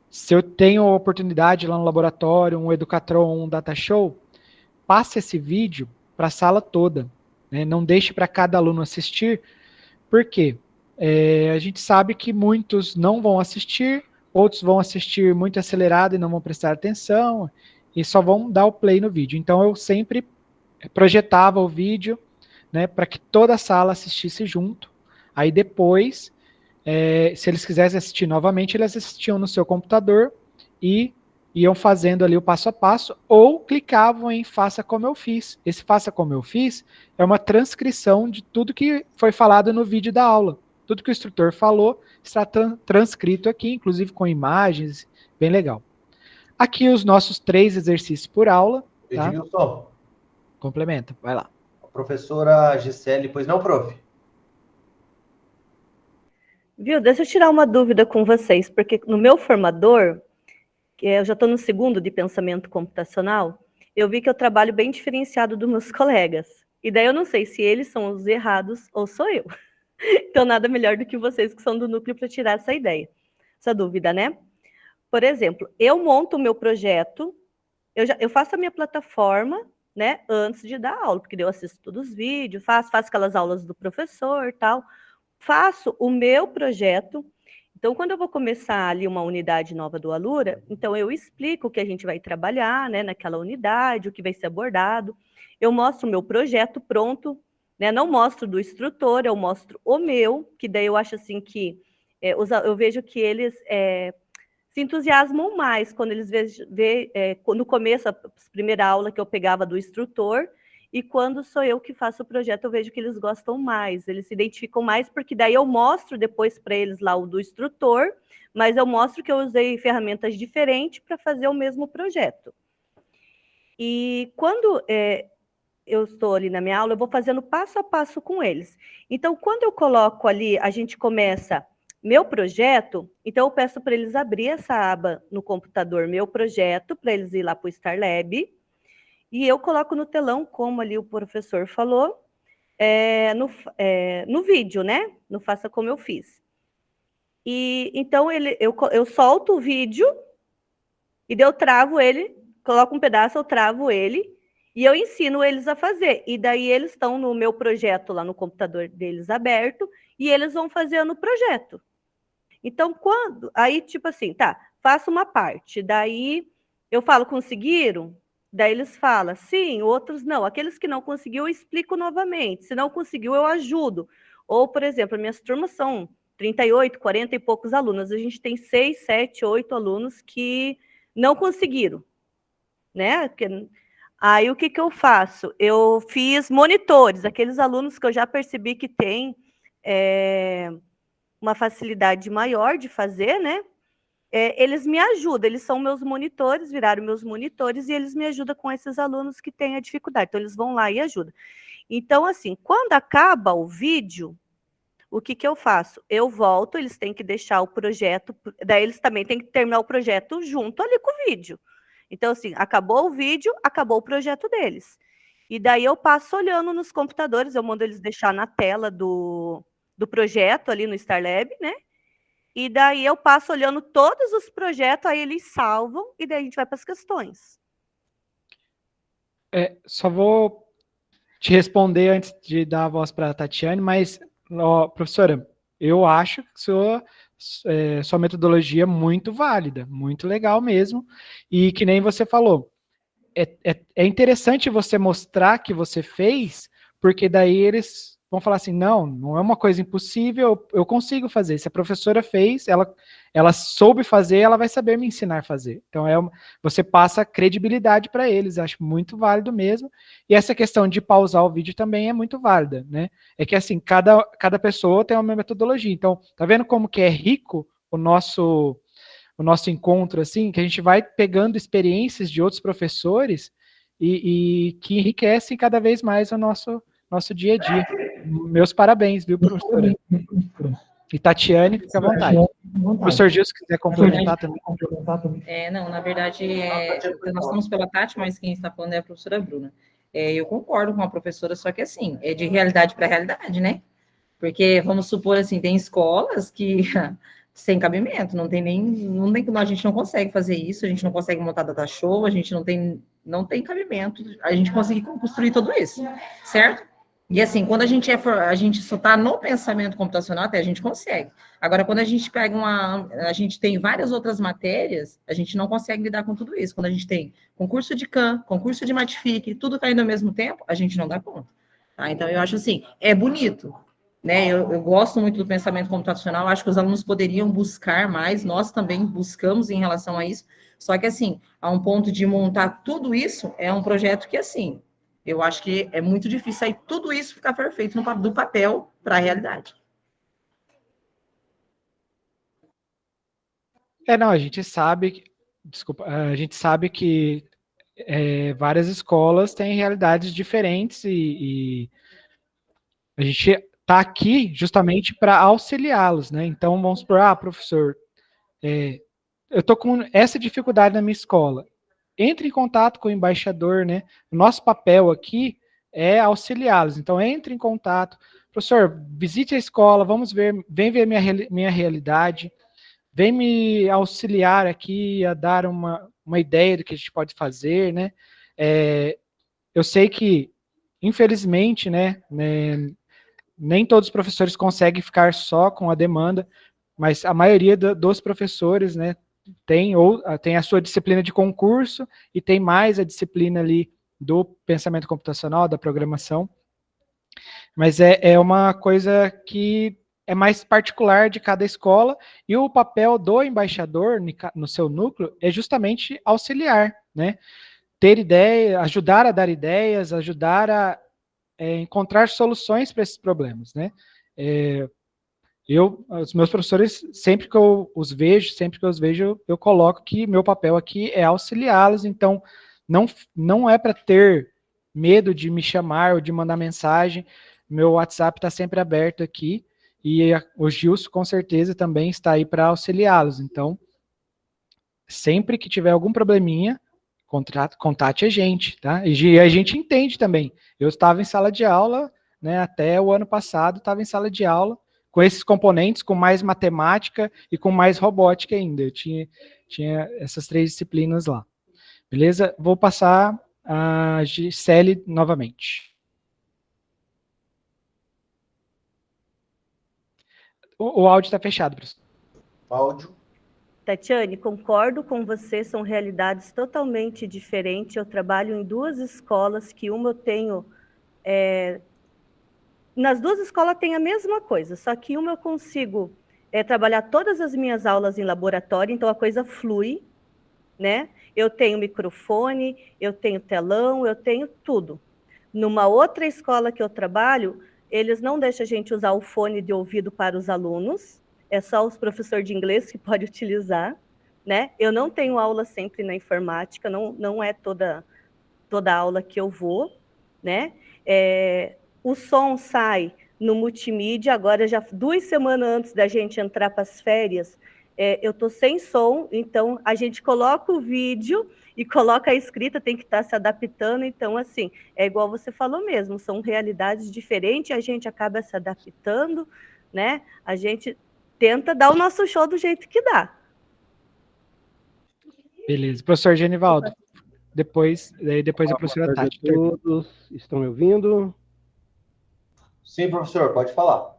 se eu tenho a oportunidade lá no laboratório, um Educatron, um Data Show, passe esse vídeo para a sala toda, né? Não deixe para cada aluno assistir, porque a gente sabe que muitos não vão assistir, outros vão assistir muito acelerado e não vão prestar atenção, e só vão dar o play no vídeo. Então, eu sempre projetava o vídeo, né, para que toda a sala assistisse junto. Aí depois, se eles quisessem assistir novamente, eles assistiam no seu computador e iam fazendo ali o passo a passo, ou clicavam em Faça Como Eu Fiz. Esse Faça Como Eu Fiz é uma transcrição de tudo que foi falado no vídeo da aula. Tudo que o instrutor falou está transcrito aqui, inclusive com imagens, bem legal. Aqui os nossos 3 exercícios por aula. Tá? Edmilson. Complementa, vai lá. A professora Gisele, pois não, prof? Viu, deixa eu tirar uma dúvida com vocês, porque no meu formador, que eu já estou no 2º de pensamento computacional, eu vi que eu trabalho bem diferenciado dos meus colegas. E daí eu não sei se eles são os errados ou sou eu. Então, nada melhor do que vocês que são do núcleo para tirar essa ideia, essa dúvida, né? Por exemplo, eu monto o meu projeto, eu faço a minha plataforma, né, antes de dar aula, porque eu assisto todos os vídeos, faço aquelas aulas do professor e tal, faço o meu projeto. Então, quando eu vou começar ali uma unidade nova do Alura, então eu explico o que a gente vai trabalhar, né, naquela unidade, o que vai ser abordado, eu mostro o meu projeto pronto, né, não mostro do instrutor, eu mostro o meu, que daí eu acho assim que, eu vejo que eles se entusiasmam mais quando eles vê no começo, a primeira aula que eu pegava do instrutor, e quando sou eu que faço o projeto, eu vejo que eles gostam mais, eles se identificam mais, porque daí eu mostro depois para eles lá o do instrutor, mas eu mostro que eu usei ferramentas diferentes para fazer o mesmo projeto. E quando eu estou ali na minha aula, eu vou fazendo passo a passo com eles. Então, quando eu coloco ali, a gente começa meu projeto, então eu peço para eles abrir essa aba no computador, meu projeto, para eles ir lá para o Star Lab, e eu coloco no telão, como ali o professor falou, no vídeo, né? No Faça Como Eu Fiz. E então eu solto o vídeo, e daí eu travo ele, coloco um pedaço, eu travo ele, e eu ensino eles a fazer. E daí eles estão no meu projeto lá no computador deles aberto, e eles vão fazendo o projeto. Então, aí, tipo assim, tá, faço uma parte, daí eu falo, conseguiram? Daí eles falam, sim, outros não. Aqueles que não conseguiu, eu explico novamente. Se não conseguiu, eu ajudo. Ou, por exemplo, minhas turmas são 38, 40 e poucos alunos. A gente tem 6, 7, 8 alunos que não conseguiram, né? Aí o que eu faço? Eu fiz monitores, aqueles alunos que eu já percebi que têm uma facilidade maior de fazer, né? Eles me ajudam, eles são meus monitores, viraram meus monitores, e eles me ajudam com esses alunos que têm a dificuldade. Então, eles vão lá e ajudam. Então, assim, quando acaba o vídeo, o que eu faço? Eu volto, eles têm que deixar o projeto, daí eles também têm que terminar o projeto junto ali com o vídeo. Então, assim, acabou o vídeo, acabou o projeto deles. E daí eu passo olhando nos computadores, eu mando eles deixar na tela do projeto ali no StarLab, né? E daí eu passo olhando todos os projetos, aí eles salvam, e daí a gente vai para as questões. Só vou te responder antes de dar a voz para a Tatiane, mas, professora, eu acho que sua metodologia é muito válida, muito legal mesmo, e que nem você falou, é interessante você mostrar que você fez, porque daí eles vão falar assim, não é uma coisa impossível, eu consigo fazer. Se a professora fez, ela soube fazer, ela vai saber me ensinar a fazer. Então, você passa credibilidade para eles, acho muito válido mesmo. E essa questão de pausar o vídeo também é muito válida, né? É que, assim, cada pessoa tem uma metodologia. Então, tá vendo como que é rico o nosso encontro, assim, que a gente vai pegando experiências de outros professores e que enriquecem cada vez mais o nosso dia a dia. Meus parabéns, viu, professora? E Tatiane, fica à vontade. Professor Gil, se quiser complementar também. Não, na verdade, nós estamos pela Tati, mas quem está falando é a professora Bruna. Eu concordo com a professora, só que assim, é de realidade para realidade, né? Porque, vamos supor assim, tem escolas que sem cabimento, não tem como, a gente não consegue fazer isso, a gente não consegue montar data show, a gente não tem cabimento, a gente conseguir construir tudo isso, certo? E assim, quando a gente só está no pensamento computacional, até a gente consegue. Agora, quando a gente pega a gente tem várias outras matérias, a gente não consegue lidar com tudo isso. Quando a gente tem concurso de CAM, concurso de Matific, tudo caindo ao mesmo tempo, a gente não dá conta. Tá? Então, eu acho assim, é bonito, né? Eu gosto muito do pensamento computacional, acho que os alunos poderiam buscar mais, nós também buscamos em relação a isso, só que assim, a um ponto de montar tudo isso, é um projeto que assim, eu acho que é muito difícil aí tudo isso ficar perfeito do papel para a realidade. A gente sabe, a gente sabe que várias escolas têm realidades diferentes e a gente está aqui justamente para auxiliá-los, né? Então, vamos supor, professor, eu estou com essa dificuldade na minha escola. Entre em contato com o embaixador, né? O nosso papel aqui é auxiliá-los. Então, entre em contato. Professor, visite a escola, vem ver minha realidade, vem me auxiliar aqui a dar uma ideia do que a gente pode fazer, né? Eu sei que, infelizmente, né, nem todos os professores conseguem ficar só com a demanda, mas a maioria dos professores, né, tem a sua disciplina de concurso e tem mais a disciplina ali do pensamento computacional, da programação. Mas é uma coisa que é mais particular de cada escola, e o papel do embaixador no seu núcleo é justamente auxiliar, né? Ter ideia, ajudar a dar ideias, ajudar a encontrar soluções para esses problemas, né? Os meus professores, sempre que eu os vejo, eu coloco que meu papel aqui é auxiliá-los, então não é para ter medo de me chamar ou de mandar mensagem, meu WhatsApp está sempre aberto aqui, e o Gilson com certeza também está aí para auxiliá-los, então sempre que tiver algum probleminha, contate a gente, tá? E a gente entende também, eu estava em sala de aula, né, até o ano passado, estava em sala de aula, com esses componentes, com mais matemática e com mais robótica ainda. Eu tinha essas 3 disciplinas lá. Beleza? Vou passar a Gisele novamente. O áudio está fechado, professor. Áudio. Tatiane, concordo com você, são realidades totalmente diferentes. Eu trabalho em 2 escolas, que uma eu tenho... Nas 2 escolas tem a mesma coisa, só que uma eu consigo trabalhar todas as minhas aulas em laboratório, então a coisa flui. né? Eu tenho microfone, eu tenho telão, eu tenho tudo. Numa outra escola que eu trabalho, eles não deixam a gente usar o fone de ouvido para os alunos, é só os professores de inglês que podem utilizar, né? Eu não tenho aula sempre na informática, não é toda aula que eu vou, né? O som sai no multimídia, agora já 2 semanas antes da gente entrar para as férias, eu estou sem som, então a gente coloca o vídeo e coloca a escrita, tem que estar se adaptando, então assim, é igual você falou mesmo, são realidades diferentes, a gente acaba se adaptando, né? A gente tenta dar o nosso show do jeito que dá. Beleza. Professor Genivaldo, depois a professora Tati. Todos estão me ouvindo? Sim, professor, pode falar.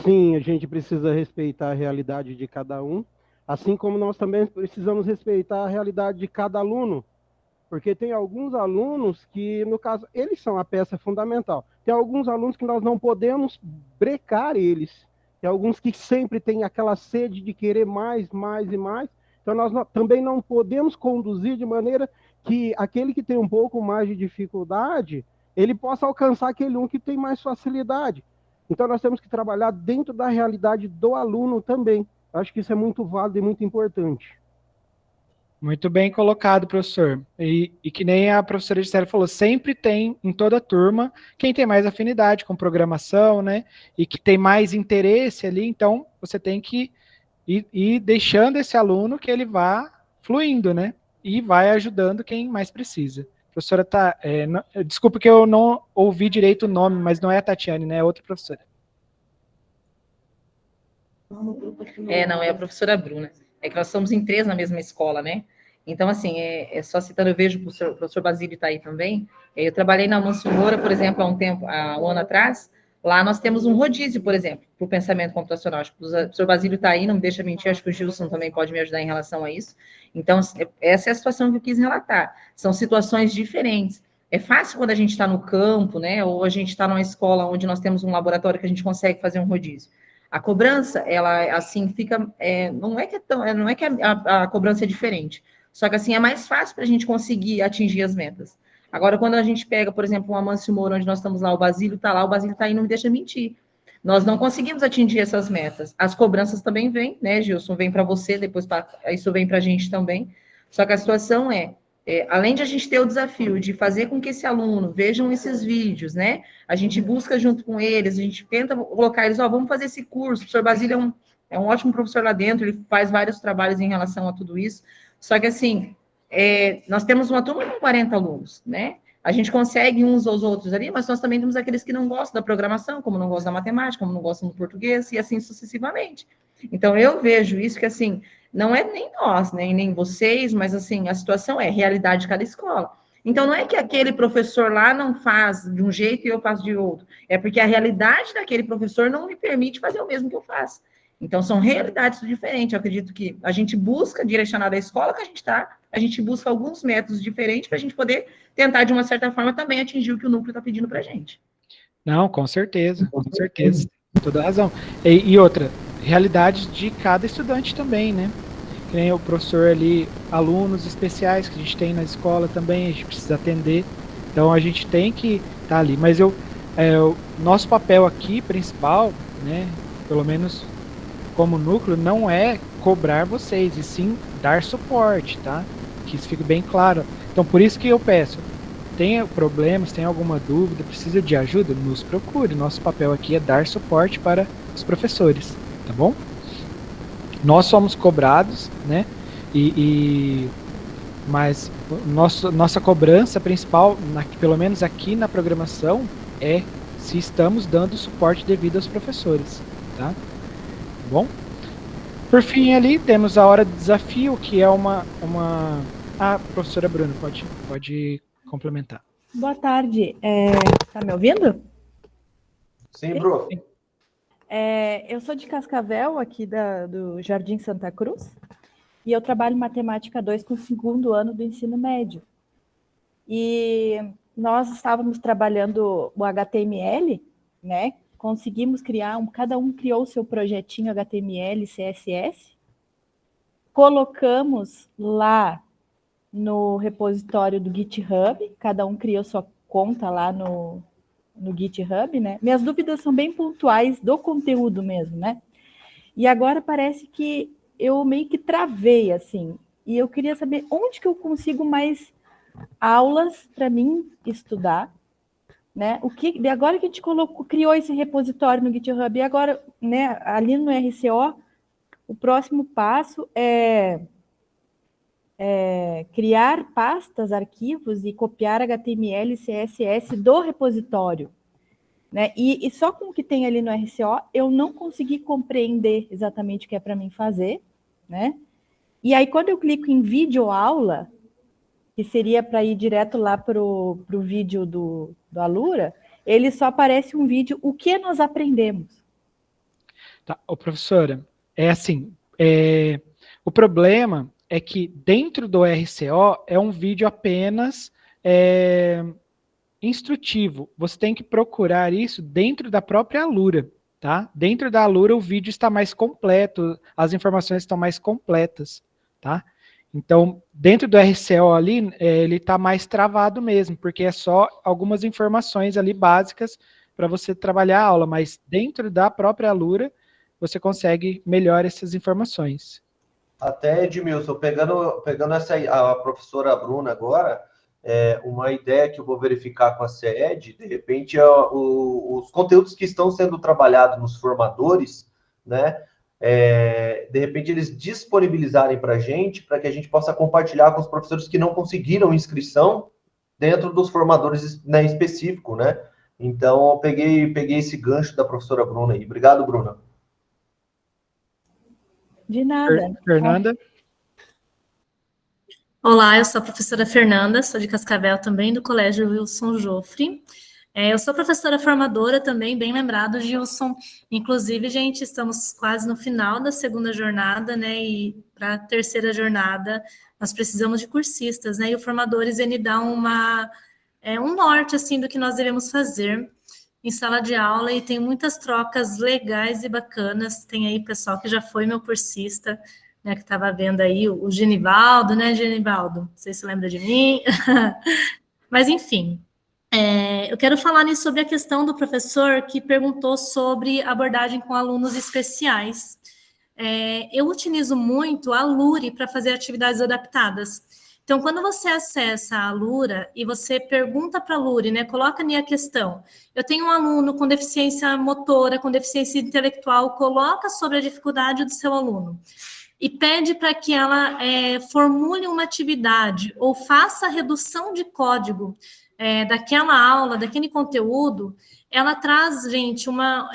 Sim, a gente precisa respeitar a realidade de cada um, assim como nós também precisamos respeitar a realidade de cada aluno, porque tem alguns alunos que, no caso, eles são a peça fundamental. Tem alguns alunos que nós não podemos brecar eles. Tem alguns que sempre têm aquela sede de querer mais, mais e mais. Então, nós também não podemos conduzir de maneira que aquele que tem um pouco mais de dificuldade, ele possa alcançar aquele um que tem mais facilidade. Então, nós temos que trabalhar dentro da realidade do aluno também. Acho que isso é muito válido e muito importante. Muito bem colocado, professor. E que nem a professora Gisele falou, sempre tem em toda a turma quem tem mais afinidade com programação, né? E que tem mais interesse ali, então você tem que ir deixando esse aluno que ele vá fluindo, né? E vai ajudando quem mais precisa. Professora, desculpa que eu não ouvi direito o nome, mas não é a Tatiane, né? É outra professora. Não, é a professora Bruna. É que nós somos em 3 na mesma escola, né? Então, assim, só citando, eu vejo o professor Basílio está aí também. Eu trabalhei na Manso Moura, por exemplo, há um ano atrás. Lá nós temos um rodízio, por exemplo, para o pensamento computacional. Acho que o professor Basílio está aí, não me deixa mentir, acho que o Gilson também pode me ajudar em relação a isso. Então, essa é a situação que eu quis relatar. São situações diferentes. É fácil quando a gente está no campo, né? Ou a gente está numa escola onde nós temos um laboratório que a gente consegue fazer um rodízio. A cobrança, ela assim fica, não é que a cobrança é diferente, só que assim é mais fácil para a gente conseguir atingir as metas. Agora, quando a gente pega, por exemplo, um Amâncio Moura, onde nós estamos lá, o Basílio está lá, o Basílio está aí, não me deixa mentir. Nós não conseguimos atingir essas metas. As cobranças também vêm, né, Gilson? Vem para você, depois isso vem para a gente também. Só que a situação além de a gente ter o desafio de fazer com que esse aluno vejam esses vídeos, né? A gente busca junto com eles, a gente tenta colocar eles, vamos fazer esse curso. O professor Basílio é um ótimo professor lá dentro, ele faz vários trabalhos em relação a tudo isso. Só que, assim, nós temos uma turma com 40 alunos, né? A gente consegue uns aos outros ali, mas nós também temos aqueles que não gostam da programação, como não gostam da matemática, como não gostam do português, e assim sucessivamente. Então, eu vejo isso que, assim, não é nem nós, nem vocês, mas, assim, a situação é realidade de cada escola. Então, não é que aquele professor lá não faz de um jeito e eu faço de outro. É porque a realidade daquele professor não me permite fazer o mesmo que eu faço. Então, são realidades diferentes. Eu acredito que a gente busca direcionar da escola que a gente está, a gente busca alguns métodos diferentes para a gente poder tentar, de uma certa forma, também atingir o que o núcleo está pedindo para a gente. Não, com certeza. Toda razão. E outra, realidade de cada estudante também, né? Que nem o professor ali, alunos especiais que a gente tem na escola também, a gente precisa atender. Então, a gente tem que estar ali. Mas o nosso papel aqui, principal, né? Pelo menos como núcleo, não é cobrar vocês, e sim dar suporte, tá? Que isso fique bem claro. Então, por isso que eu peço, tem problemas, tem alguma dúvida, precisa de ajuda, nos procure. Nosso papel aqui é dar suporte para os professores, tá bom? Nós somos cobrados, né? Mas nossa cobrança principal, pelo menos aqui na programação, é se estamos dando suporte devido aos professores, tá? Bom? Por fim, ali temos a hora de desafio, que é a professora Bruna, pode complementar. Boa tarde. Tá me ouvindo? Sim, Bruno. Eu sou de Cascavel, aqui do Jardim Santa Cruz, e eu trabalho Matemática 2 com o 2º ano do ensino médio. E nós estávamos trabalhando o HTML, né? Conseguimos criar, cada um criou o seu projetinho HTML, CSS, colocamos lá no repositório do GitHub, cada um criou sua conta lá no GitHub, né? Minhas dúvidas são bem pontuais do conteúdo mesmo, né? E agora parece que eu meio que travei, assim, e eu queria saber onde que eu consigo mais aulas para mim estudar, né? Agora que a gente criou esse repositório no GitHub, e agora, né, ali no RCO, o próximo passo é criar pastas, arquivos e copiar HTML e CSS do repositório, né? E só com o que tem ali no RCO, eu não consegui compreender exatamente o que é para mim fazer, né? E aí, quando eu clico em vídeo aula, que seria para ir direto lá para o vídeo do Alura, ele só aparece um vídeo, o que nós aprendemos. Tá, professora, o problema é que dentro do RCO é um vídeo apenas instrutivo. Você tem que procurar isso dentro da própria Alura, tá? Dentro da Alura o vídeo está mais completo, as informações estão mais completas, tá? Então, dentro do RCO ali, ele está mais travado mesmo, porque é só algumas informações ali básicas para você trabalhar a aula, mas dentro da própria Alura você consegue melhor essas informações. Até, Edmilson, pegando a professora Bruna agora, uma ideia que eu vou verificar com a CED, de repente, os conteúdos que estão sendo trabalhados nos formadores, né, de repente eles disponibilizarem para que a gente possa compartilhar com os professores que não conseguiram inscrição dentro dos formadores, né, específico, né? Então, eu peguei esse gancho da professora Bruna aí. Obrigado, Bruna. De nada. Fernanda? Olá, eu sou a professora Fernanda, sou de Cascavel também, do Colégio Wilson Joffre. Eu sou professora formadora também, bem lembrado, Gilson. Inclusive, gente, estamos quase no final da segunda jornada, né? E para a terceira jornada, nós precisamos de cursistas, né? E o Formadores, ele dá um norte, assim, do que nós devemos fazer em sala de aula, e tem muitas trocas legais e bacanas. Tem aí pessoal que já foi meu cursista, né, que estava vendo aí, o Genivaldo, né, Genivaldo? Não sei se lembra de mim. Mas, enfim, eu quero falar sobre a questão do professor que perguntou sobre abordagem com alunos especiais. Eu utilizo muito a Alure para fazer atividades adaptadas. Então, quando você acessa a Alura e você pergunta para a Alure, né, coloca ali a questão, eu tenho um aluno com deficiência motora, com deficiência intelectual, coloca sobre a dificuldade do seu aluno e pede para que ela formule uma atividade ou faça a redução de código daquela aula, daquele conteúdo, ela traz, gente, uma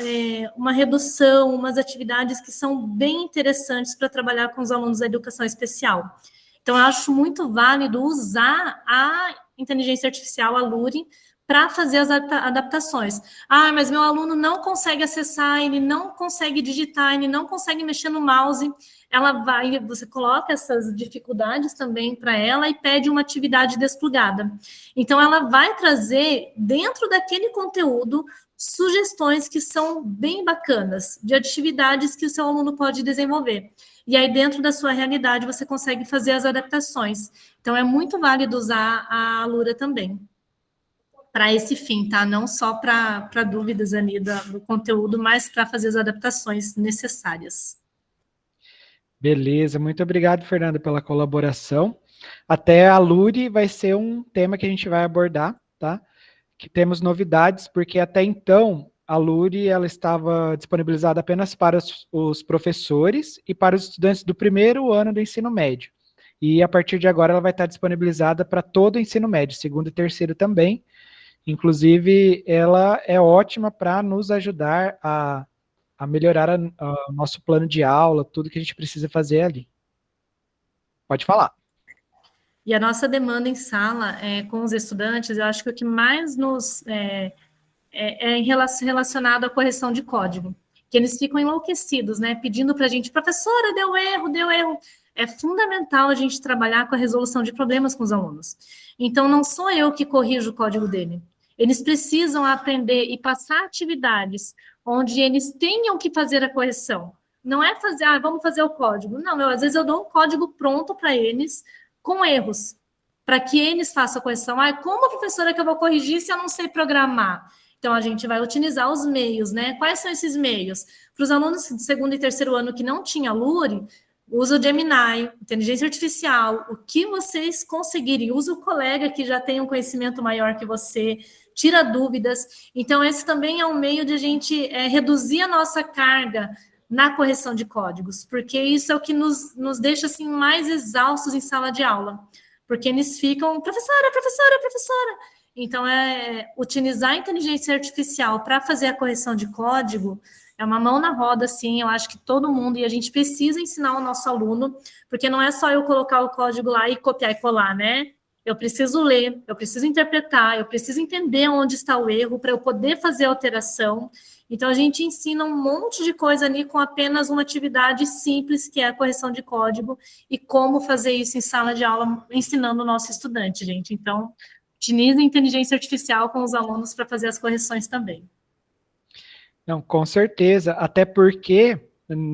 redução, umas atividades que são bem interessantes para trabalhar com os alunos da educação especial. Então, eu acho muito válido usar a inteligência artificial, a Alure, para fazer as adaptações. Ah, mas meu aluno não consegue acessar, ele não consegue digitar, ele não consegue mexer no mouse. Você coloca essas dificuldades também para ela e pede uma atividade desplugada. Então, ela vai trazer, dentro daquele conteúdo, sugestões que são bem bacanas, de atividades que o seu aluno pode desenvolver. E aí, dentro da sua realidade, você consegue fazer as adaptações. Então, é muito válido usar a Alura também, para esse fim, tá? Não só para dúvidas ali do conteúdo, mas para fazer as adaptações necessárias. Beleza, muito obrigado, Fernanda, pela colaboração. Até a Alure vai ser um tema que a gente vai abordar, tá? Que temos novidades, porque até então a Alure ela estava disponibilizada apenas para os professores e para os estudantes do primeiro ano do ensino médio. E a partir de agora ela vai estar disponibilizada para todo o ensino médio, segundo e terceiro também. Inclusive, ela é ótima para nos ajudar a melhorar o nosso plano de aula, tudo que a gente precisa fazer ali. Pode falar. E a nossa demanda em sala com os estudantes, eu acho que o que mais nos relacionado à correção de código, que eles ficam enlouquecidos, né, pedindo para a gente, professora, deu erro. É fundamental a gente trabalhar com a resolução de problemas com os alunos. Então, não sou eu que corrijo o código dele. Eles precisam aprender e passar atividades onde eles tenham que fazer a correção. Não é fazer, vamos fazer o código. Não, às vezes eu dou um código pronto para eles, com erros, para que eles façam a correção. Como, professora, que eu vou corrigir se eu não sei programar? Então, a gente vai utilizar os meios, né? Quais são esses meios? Para os alunos de segundo e terceiro ano que não tinha Lure, usa o Gemini, inteligência artificial, o que vocês conseguirem. Usa o colega que já tem um conhecimento maior que você, tira dúvidas. Então, esse também é um meio de a gente reduzir a nossa carga na correção de códigos, porque isso é o que nos deixa assim, mais exaustos em sala de aula, porque eles ficam, professora. Então, utilizar a inteligência artificial para fazer a correção de código é uma mão na roda, sim, eu acho que todo mundo, e a gente precisa ensinar o nosso aluno, porque não é só eu colocar o código lá e copiar e colar, né? Eu preciso ler, eu preciso interpretar, eu preciso entender onde está o erro para eu poder fazer a alteração. Então, a gente ensina um monte de coisa ali com apenas uma atividade simples, que é a correção de código, e como fazer isso em sala de aula, ensinando o nosso estudante, gente. Então, utilize a inteligência artificial com os alunos para fazer as correções também. Não, com certeza, até porque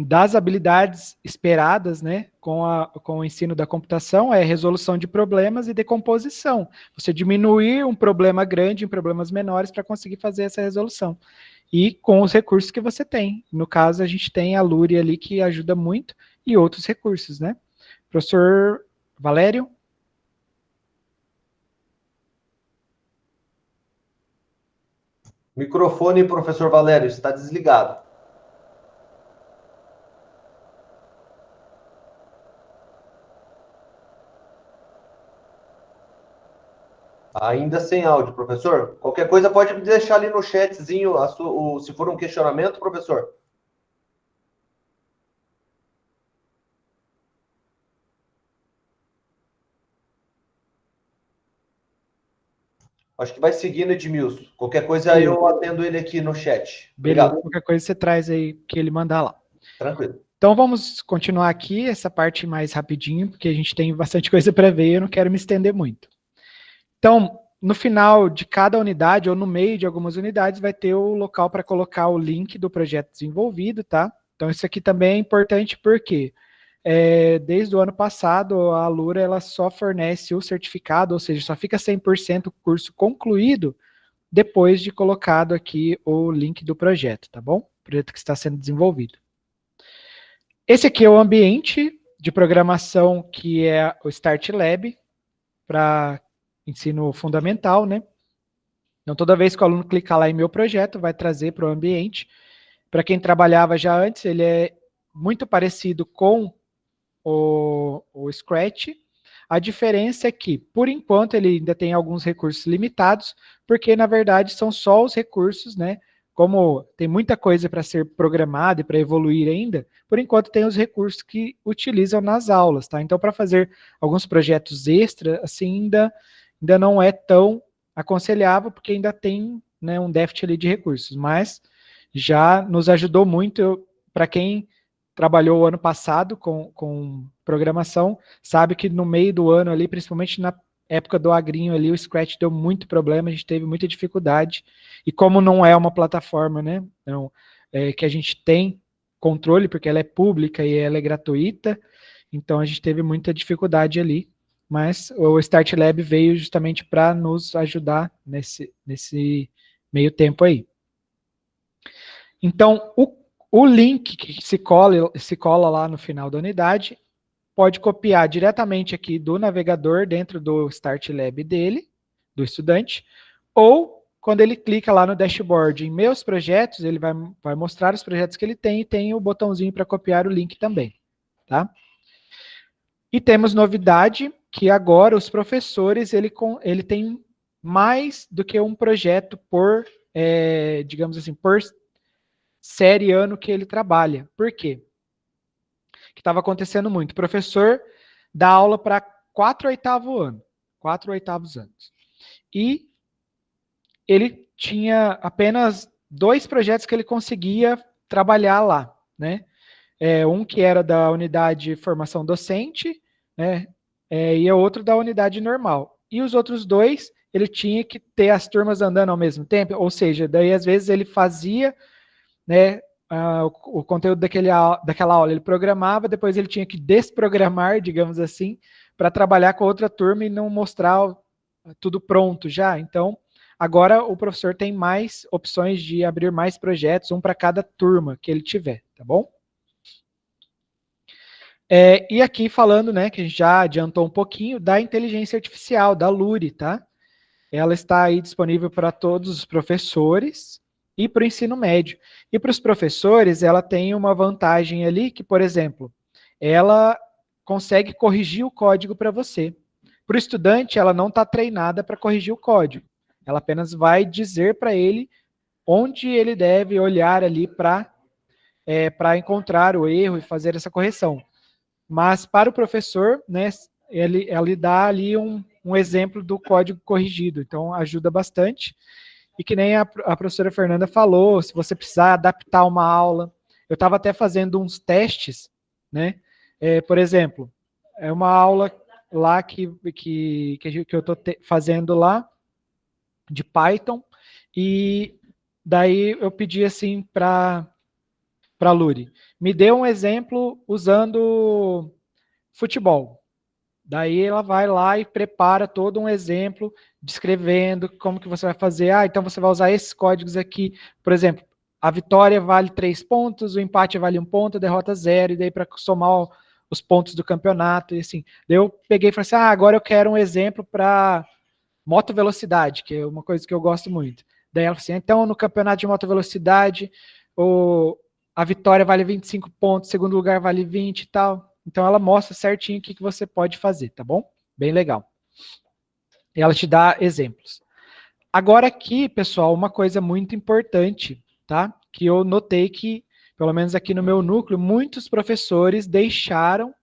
das habilidades esperadas, né, com o ensino da computação é resolução de problemas e decomposição. Você diminuir um problema grande em problemas menores para conseguir fazer essa resolução. E com os recursos que você tem. No caso, a gente tem a Lure ali que ajuda muito e outros recursos, né? Professor Valério? Microfone, professor Valério, está desligado. Ainda sem áudio, professor. Qualquer coisa pode me deixar ali no chatzinho, se for um questionamento, professor. Acho que vai seguindo, Edmilson. Qualquer coisa aí eu atendo ele aqui no chat. Beleza, Obrigado. qualquer coisa você traz aí que ele mandar lá. Tranquilo. Então vamos continuar aqui, essa parte mais rapidinho, porque a gente tem bastante coisa para ver e eu não quero me estender muito. Então, no final de cada unidade, ou no meio de algumas unidades, vai ter o local para colocar o link do projeto desenvolvido, tá? Então isso aqui também é importante porque desde o ano passado, a Alura ela só fornece o certificado, ou seja, só fica 100% o curso concluído depois de colocado aqui o link do projeto, tá bom? O projeto que está sendo desenvolvido. Esse aqui é o ambiente de programação que é o Start Lab, para ensino fundamental, né? Então, toda vez que o aluno clicar lá em meu projeto, vai trazer para o ambiente. Para quem trabalhava já antes, ele é muito parecido com o Scratch. A diferença é que, por enquanto, ele ainda tem alguns recursos limitados, porque, na verdade, são só os recursos, né? Como tem muita coisa para ser programada e para evoluir ainda, por enquanto tem os recursos que utilizam nas aulas, tá? Então, para fazer alguns projetos extra, assim, ainda não é tão aconselhável, porque ainda tem, né, um déficit ali de recursos, mas já nos ajudou muito. Para quem trabalhou o ano passado com programação, sabe que no meio do ano ali, principalmente na época do Agrinho ali, o Scratch deu muito problema, a gente teve muita dificuldade, e como não é uma plataforma, né, então, que a gente tem controle, porque ela é pública e ela é gratuita, então a gente teve muita dificuldade ali, mas o Start Lab veio justamente para nos ajudar nesse meio tempo aí. Então, o link que se cola lá no final da unidade, pode copiar diretamente aqui do navegador dentro do Start Lab dele, do estudante, ou quando ele clica lá no dashboard em meus projetos, ele vai mostrar os projetos que ele tem e tem o botãozinho para copiar o link também, tá? E temos novidade, que agora os professores, ele tem mais do que um projeto por, digamos assim, por série ano que ele trabalha. Por quê? Que estava acontecendo muito. O professor dá aula para 4 oitavos anos. E ele tinha apenas 2 projetos que ele conseguia trabalhar lá, né? Um que era da unidade formação docente, né? E o outro da unidade normal. E os outros 2, ele tinha que ter as turmas andando ao mesmo tempo, ou seja, daí às vezes ele fazia, né, o conteúdo daquela aula ele programava, depois ele tinha que desprogramar, digamos assim, para trabalhar com outra turma e não mostrar tudo pronto já. Então, agora o professor tem mais opções de abrir mais projetos, um para cada turma que ele tiver, tá bom? E aqui falando, né, que a gente já adiantou um pouquinho, da inteligência artificial, da Luri, tá? Ela está aí disponível para todos os professores e para o ensino médio. E para os professores, ela tem uma vantagem ali que, por exemplo, ela consegue corrigir o código para você. Para o estudante, ela não está treinada para corrigir o código. Ela apenas vai dizer para ele onde ele deve olhar ali para encontrar o erro e fazer essa correção. Mas para o professor, né, ele dá ali um exemplo do código corrigido, então ajuda bastante. E que nem a professora Fernanda falou, se você precisar adaptar uma aula, eu estava até fazendo uns testes, né? Por exemplo, é uma aula lá que eu estou fazendo lá, de Python, e daí eu pedi assim para a Luri, me dê um exemplo usando futebol. Daí ela vai lá e prepara todo um exemplo, descrevendo como que você vai fazer. Então você vai usar esses códigos aqui. Por exemplo, a vitória vale 3 pontos, o empate vale 1 ponto, a derrota 0, e daí para somar os pontos do campeonato, e assim. Daí eu peguei e falei assim, agora eu quero um exemplo para moto velocidade, que é uma coisa que eu gosto muito. Daí ela falou assim, então no campeonato de moto velocidade, a vitória vale 25 pontos, segundo lugar vale 20 e tal. Então, ela mostra certinho o que você pode fazer, tá bom? Bem legal. E ela te dá exemplos. Agora aqui, pessoal, uma coisa muito importante, tá? Que eu notei que, pelo menos aqui no meu núcleo, muitos professores deixaram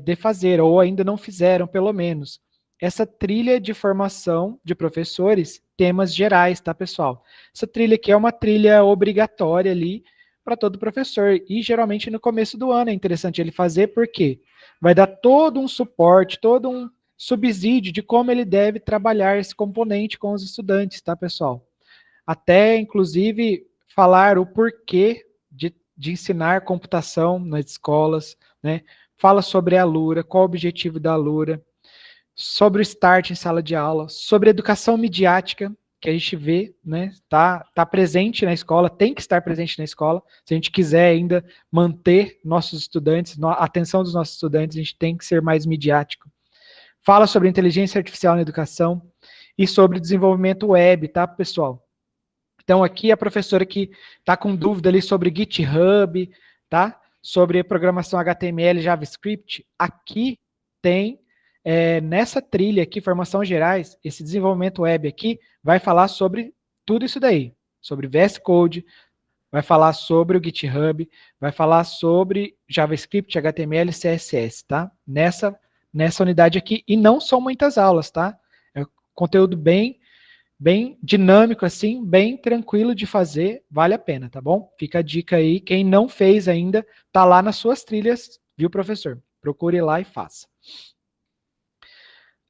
de fazer, ou ainda não fizeram, pelo menos, essa trilha de formação de professores, temas gerais, tá, pessoal? Essa trilha aqui é uma trilha obrigatória ali, para todo professor, e geralmente no começo do ano é interessante ele fazer, porque vai dar todo um suporte, todo um subsídio de como ele deve trabalhar esse componente com os estudantes, tá, pessoal? Até, inclusive, falar o porquê de ensinar computação nas escolas, né? Fala sobre a Alura, qual o objetivo da Alura, sobre o START em sala de aula, sobre educação midiática, que a gente vê, né, tá presente na escola, tem que estar presente na escola, se a gente quiser ainda manter nossos estudantes, a atenção dos nossos estudantes, a gente tem que ser mais midiático. Fala sobre inteligência artificial na educação e sobre desenvolvimento web, tá, pessoal? Então, aqui a professora que está com dúvida ali sobre GitHub, tá? Sobre programação HTML, JavaScript, aqui tem nessa trilha aqui, formação gerais, esse desenvolvimento web aqui, vai falar sobre tudo isso daí, sobre VS Code, vai falar sobre o GitHub, vai falar sobre JavaScript, HTML, CSS, tá? Nessa unidade aqui, e não são muitas aulas, tá? É conteúdo bem dinâmico, assim, bem tranquilo de fazer, vale a pena, tá bom? Fica a dica aí, quem não fez ainda, tá lá nas suas trilhas, viu, professor? Procure lá e faça.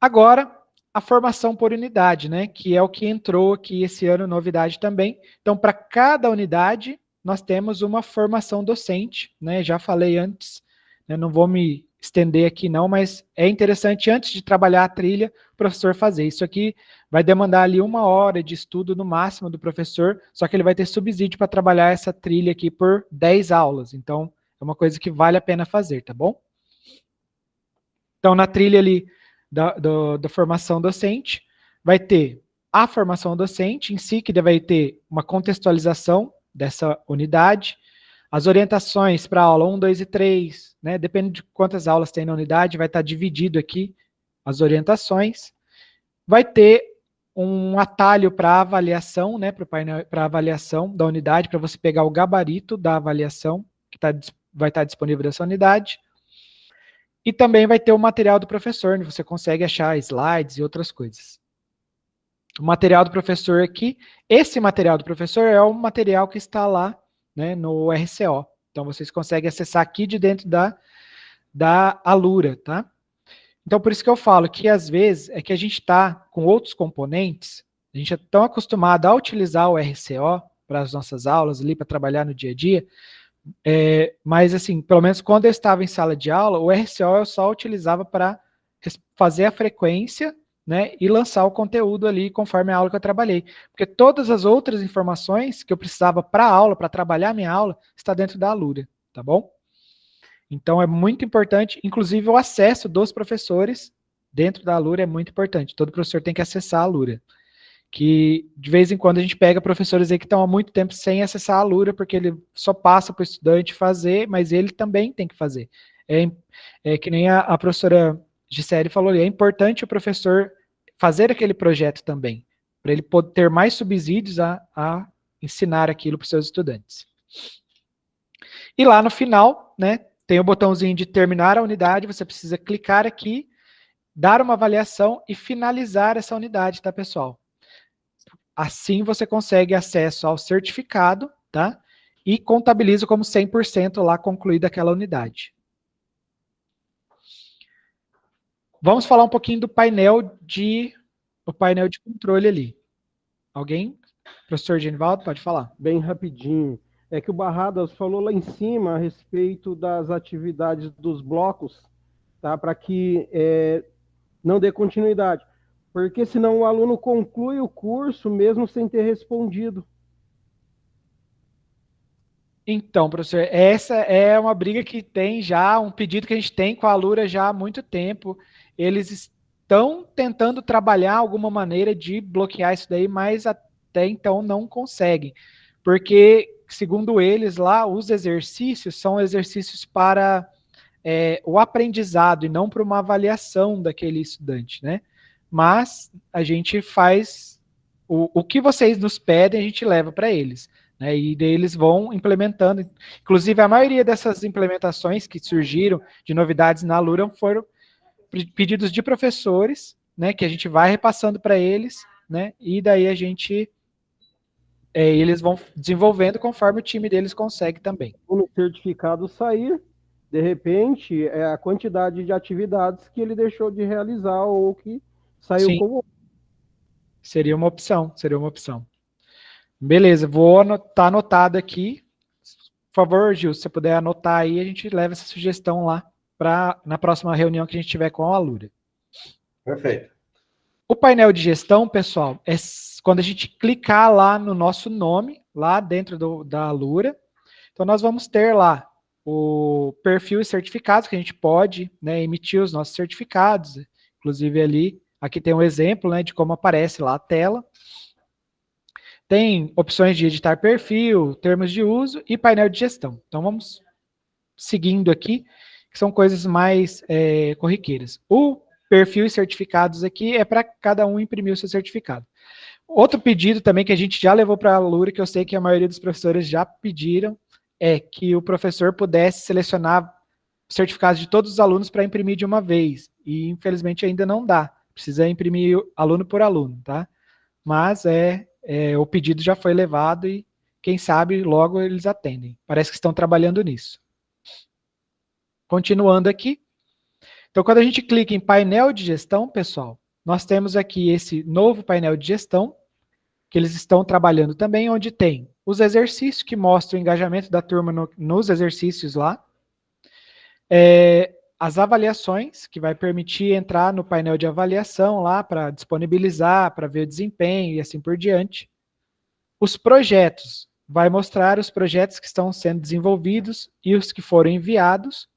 Agora, a formação por unidade, né, que é o que entrou aqui esse ano, novidade também. Então, para cada unidade, nós temos uma formação docente, né, já falei antes, né, não vou me estender aqui não, mas é interessante, antes de trabalhar a trilha, o professor fazer. Isso aqui vai demandar ali 1 hora de estudo no máximo do professor, só que ele vai ter subsídio para trabalhar essa trilha aqui por 10 aulas. Então, é uma coisa que vale a pena fazer, tá bom? Então, na trilha ali, da formação docente, vai ter a formação docente em si, que vai ter uma contextualização dessa unidade, as orientações para a aula 1, 2 e 3, né, depende de quantas aulas tem na unidade, vai estar dividido aqui as orientações, vai ter um atalho para avaliação, né, para avaliação da unidade, para você pegar o gabarito da avaliação, que vai estar disponível dessa unidade. E também vai ter o material do professor, onde você consegue achar slides e outras coisas. O material do professor aqui, esse material do professor é o material que está lá, né, no RCO. Então, vocês conseguem acessar aqui de dentro da Alura, tá? Então, por isso que eu falo que, às vezes, é que a gente está com outros componentes, a gente é tão acostumado a utilizar o RCO, para as nossas aulas ali, para trabalhar no dia a dia. Mas, assim, pelo menos quando eu estava em sala de aula, o RCO eu só utilizava para fazer a frequência, né, e lançar o conteúdo ali conforme a aula que eu trabalhei. Porque todas as outras informações que eu precisava para a aula, para trabalhar a minha aula, está dentro da Alura, tá bom? Então é muito importante, inclusive o acesso dos professores dentro da Alura é muito importante. Todo professor tem que acessar a Alura. Que de vez em quando a gente pega professores aí que estão há muito tempo sem acessar a Alura, porque ele só passa para o estudante fazer, mas ele também tem que fazer. É que nem a professora Gisele falou ali, é importante o professor fazer aquele projeto também, para ele poder ter mais subsídios a ensinar aquilo para os seus estudantes. E lá no final, né, tem o botãozinho de terminar a unidade, você precisa clicar aqui, dar uma avaliação e finalizar essa unidade, tá, pessoal? Assim você consegue acesso ao certificado, tá? E contabiliza como 100% lá concluída aquela unidade. Vamos falar um pouquinho do painel de controle ali. Alguém? Professor Genivaldo, pode falar. Bem rapidinho. É que o Barradas falou lá em cima a respeito das atividades dos blocos, tá? Para que não dê continuidade. Porque senão o aluno conclui o curso mesmo sem ter respondido. Então, professor, essa é uma briga que tem já, um pedido que a gente tem com a Alura já há muito tempo. Eles estão tentando trabalhar alguma maneira de bloquear isso daí, mas até então não conseguem. Porque, segundo eles lá, os exercícios são exercícios para o aprendizado e não para uma avaliação daquele estudante, né? Mas a gente faz o que vocês nos pedem, a gente leva para eles. Né, e daí eles vão implementando. Inclusive, a maioria dessas implementações que surgiram de novidades na Alura foram pedidos de professores, né, que a gente vai repassando para eles, né, e daí eles vão desenvolvendo conforme o time deles consegue também. Quando o certificado sair, de repente, é a quantidade de atividades que ele deixou de realizar ou que saiu Sim. como... Seria uma opção, seria uma opção. Beleza, vou anotar anotado aqui. Por favor, Gil, se você puder anotar aí, a gente leva essa sugestão lá na próxima reunião que a gente tiver com a Alura. Perfeito. O painel de gestão, pessoal, é quando a gente clicar lá no nosso nome, lá dentro da Alura. Então, nós vamos ter lá o perfil e certificados, que a gente pode, né, emitir os nossos certificados. Inclusive ali, aqui tem um exemplo, né, de como aparece lá a tela. Tem opções de editar perfil, termos de uso e painel de gestão. Então, vamos seguindo aqui, que são coisas mais corriqueiras. O perfil e certificados aqui é para cada um imprimir o seu certificado. Outro pedido também que a gente já levou para a Alura, que eu sei que a maioria dos professores já pediram, é que o professor pudesse selecionar certificados de todos os alunos para imprimir de uma vez. E, infelizmente, ainda não dá. Precisa imprimir aluno por aluno, tá? Mas o pedido já foi levado e, quem sabe, logo eles atendem. Parece que estão trabalhando nisso. Continuando aqui. Então, quando a gente clica em painel de gestão, pessoal, nós temos aqui esse novo painel de gestão, que eles estão trabalhando também, onde tem os exercícios que mostram o engajamento da turma nos exercícios lá, as avaliações, que vai permitir entrar no painel de avaliação lá para disponibilizar, para ver o desempenho e assim por diante. Os projetos, vai mostrar os projetos que estão sendo desenvolvidos e os que foram enviados.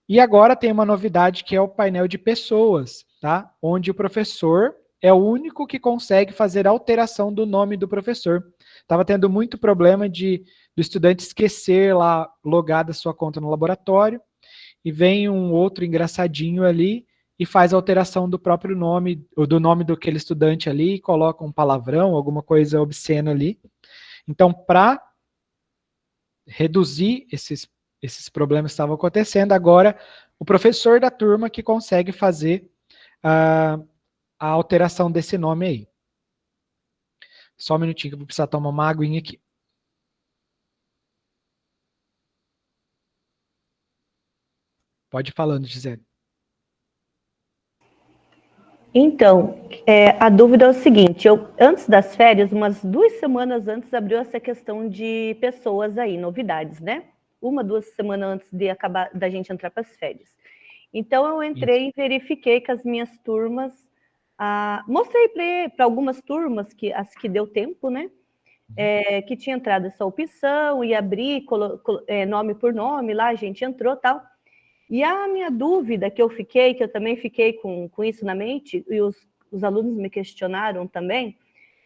E agora tem uma novidade que é o painel de pessoas, tá? Onde o professor é o único que consegue fazer alteração do nome do professor. Estava tendo muito problema do estudante esquecer lá, logar da sua conta no laboratório, e vem um outro engraçadinho ali e faz a alteração do próprio nome, ou do nome daquele estudante ali, e coloca um palavrão, alguma coisa obscena ali. Então, para reduzir esses problemas que estavam acontecendo, agora o professor da turma que consegue fazer a alteração desse nome aí. Só um minutinho que eu vou precisar tomar uma aguinha aqui. Pode ir falando, Gisele. Então, a dúvida é o seguinte, antes das férias, umas 2 semanas antes, abriu essa questão de pessoas aí, novidades, né? 1, 2 semanas antes de acabar da gente entrar para as férias. Então, eu entrei e verifiquei que as minhas turmas, mostrei para algumas turmas, as que deu tempo, né? Que tinha entrado essa opção, e abrir nome por nome, lá a gente entrou e tal. E a minha dúvida que eu também fiquei com isso na mente, e os alunos me questionaram também,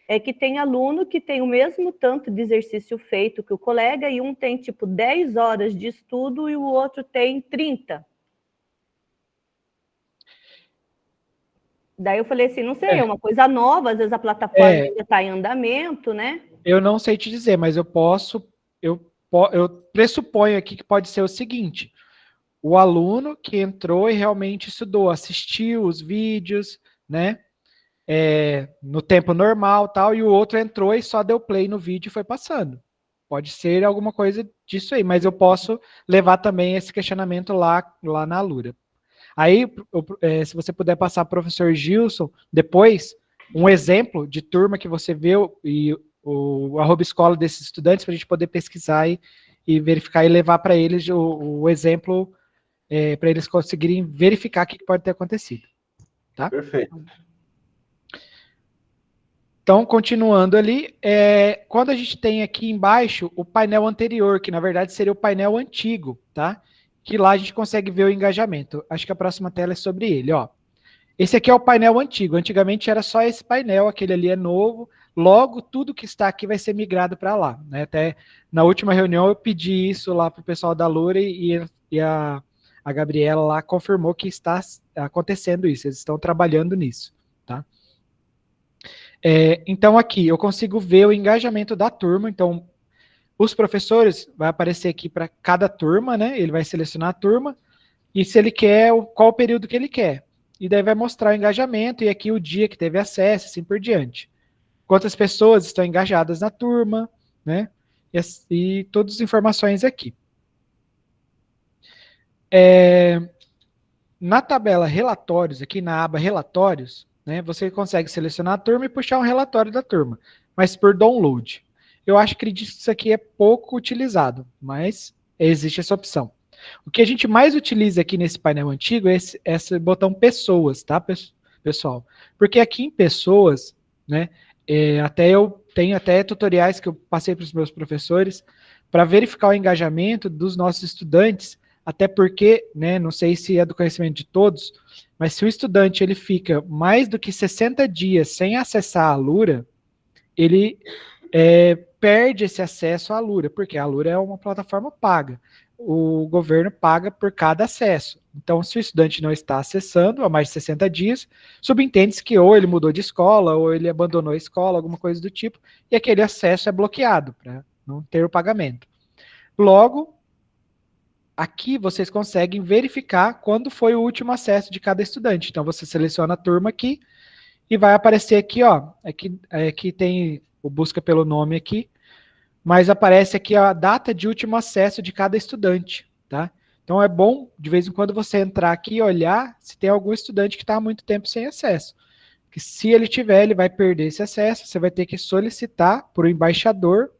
é que tem aluno que tem o mesmo tanto de exercício feito que o colega, e um tem, tipo, 10 horas de estudo e o outro tem 30. Daí eu falei assim, não sei, é uma coisa nova, às vezes a plataforma ainda está em andamento, né? Eu não sei te dizer, mas eu pressuponho aqui que pode ser o seguinte: o aluno que entrou e realmente estudou, assistiu os vídeos, né, no tempo normal, tal, e o outro entrou e só deu play no vídeo e foi passando. Pode ser alguma coisa disso aí, mas eu posso levar também esse questionamento lá na Alura. Aí, se você puder passar para o professor Gilson, depois, um exemplo de turma que você viu e o @escola desses estudantes, para a gente poder pesquisar e verificar e levar para eles o exemplo, para eles conseguirem verificar o que pode ter acontecido. Tá? Perfeito. Então, continuando ali, quando a gente tem aqui embaixo o painel anterior, que na verdade seria o painel antigo, tá? Que lá a gente consegue ver o engajamento. Acho que a próxima tela é sobre ele, ó. Esse aqui é o painel antigo. Antigamente era só esse painel, aquele ali é novo. Logo, tudo que está aqui vai ser migrado para lá, né? Até na última reunião eu pedi isso lá para o pessoal da Lura e a Gabriela lá confirmou que está acontecendo isso. Eles estão trabalhando nisso, tá? Então aqui eu consigo ver o engajamento da turma. Então os professores, vai aparecer aqui para cada turma, né? Ele vai selecionar a turma e se ele quer, qual o período que ele quer. E daí vai mostrar o engajamento e aqui o dia que teve acesso, assim por diante. Quantas pessoas estão engajadas na turma, né? E todas as informações aqui. Na tabela relatórios, aqui na aba relatórios, né, você consegue selecionar a turma e puxar um relatório da turma, mas por download. Eu acho que isso aqui é pouco utilizado, mas existe essa opção. O que a gente mais utiliza aqui nesse painel antigo é esse botão pessoas, tá, pessoal? Porque aqui em pessoas, né, eu tenho até tutoriais que eu passei para os meus professores para verificar o engajamento dos nossos estudantes, até porque, né, não sei se é do conhecimento de todos, mas se o estudante ele fica mais do que 60 dias sem acessar a Alura, ele perde esse acesso à Alura, porque a Alura é uma plataforma paga. O governo paga por cada acesso. Então, se o estudante não está acessando há mais de 60 dias, subentende-se que ou ele mudou de escola, ou ele abandonou a escola, alguma coisa do tipo, e aquele acesso é bloqueado, para não ter o pagamento. Logo, aqui vocês conseguem verificar quando foi o último acesso de cada estudante. Então, você seleciona a turma aqui, e vai aparecer aqui, ó, aqui tem o busca pelo nome aqui, mas aparece aqui a data de último acesso de cada estudante, tá? Então é bom, de vez em quando, você entrar aqui e olhar se tem algum estudante que está há muito tempo sem acesso. Que se ele tiver, ele vai perder esse acesso, você vai ter que solicitar para o embaixador,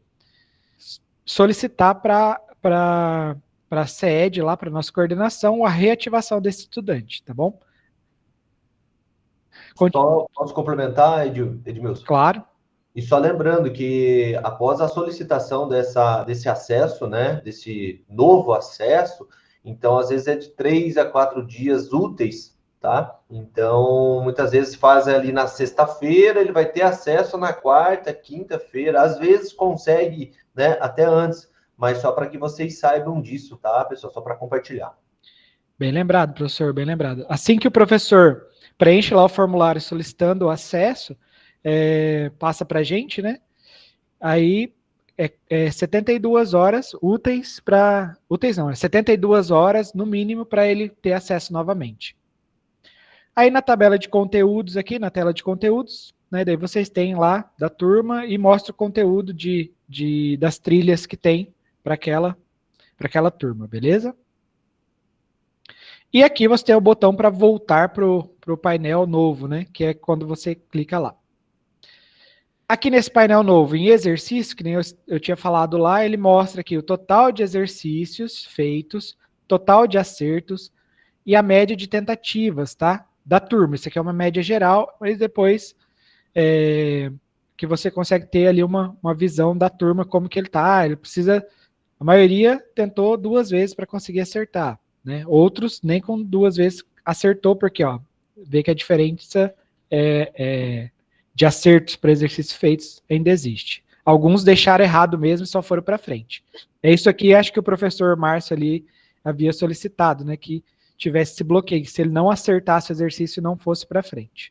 solicitar para a SED, lá para a nossa coordenação, a reativação desse estudante, tá bom? Só posso complementar, Edmilson? Claro. E só lembrando que após a solicitação desse acesso, né, desse novo acesso, então às vezes é de 3 a 4 dias úteis, tá? Então muitas vezes faz ali na sexta-feira, ele vai ter acesso na quarta, quinta-feira, às vezes consegue, né, até antes, mas só para que vocês saibam disso, tá, pessoal? Só para compartilhar. Bem lembrado, professor, bem lembrado. Assim que o professor preenche lá o formulário solicitando o acesso, passa para a gente, né? Aí 72 horas úteis para... Úteis não, 72 horas no mínimo para ele ter acesso novamente. Aí na tabela de conteúdos aqui, na tela de conteúdos, né? Daí vocês têm lá da turma e mostra o conteúdo das trilhas que tem para aquela turma, beleza? E aqui você tem o botão para voltar para o painel novo, né? Que é quando você clica lá. Aqui nesse painel novo, em exercício, que nem eu tinha falado lá, ele mostra aqui o total de exercícios feitos, total de acertos e a média de tentativas, tá? Da turma. Isso aqui é uma média geral, mas depois que você consegue ter ali uma visão da turma, como que ele tá. Ele precisa... A maioria tentou 2 vezes para conseguir acertar, né? Outros nem com 2 vezes acertou, porque, ó, vê que a diferença de acertos para exercícios feitos ainda existe. Alguns deixaram errado mesmo e só foram para frente. É isso aqui, acho que o professor Márcio ali havia solicitado, né, que tivesse esse bloqueio, se ele não acertasse o exercício e não fosse para frente.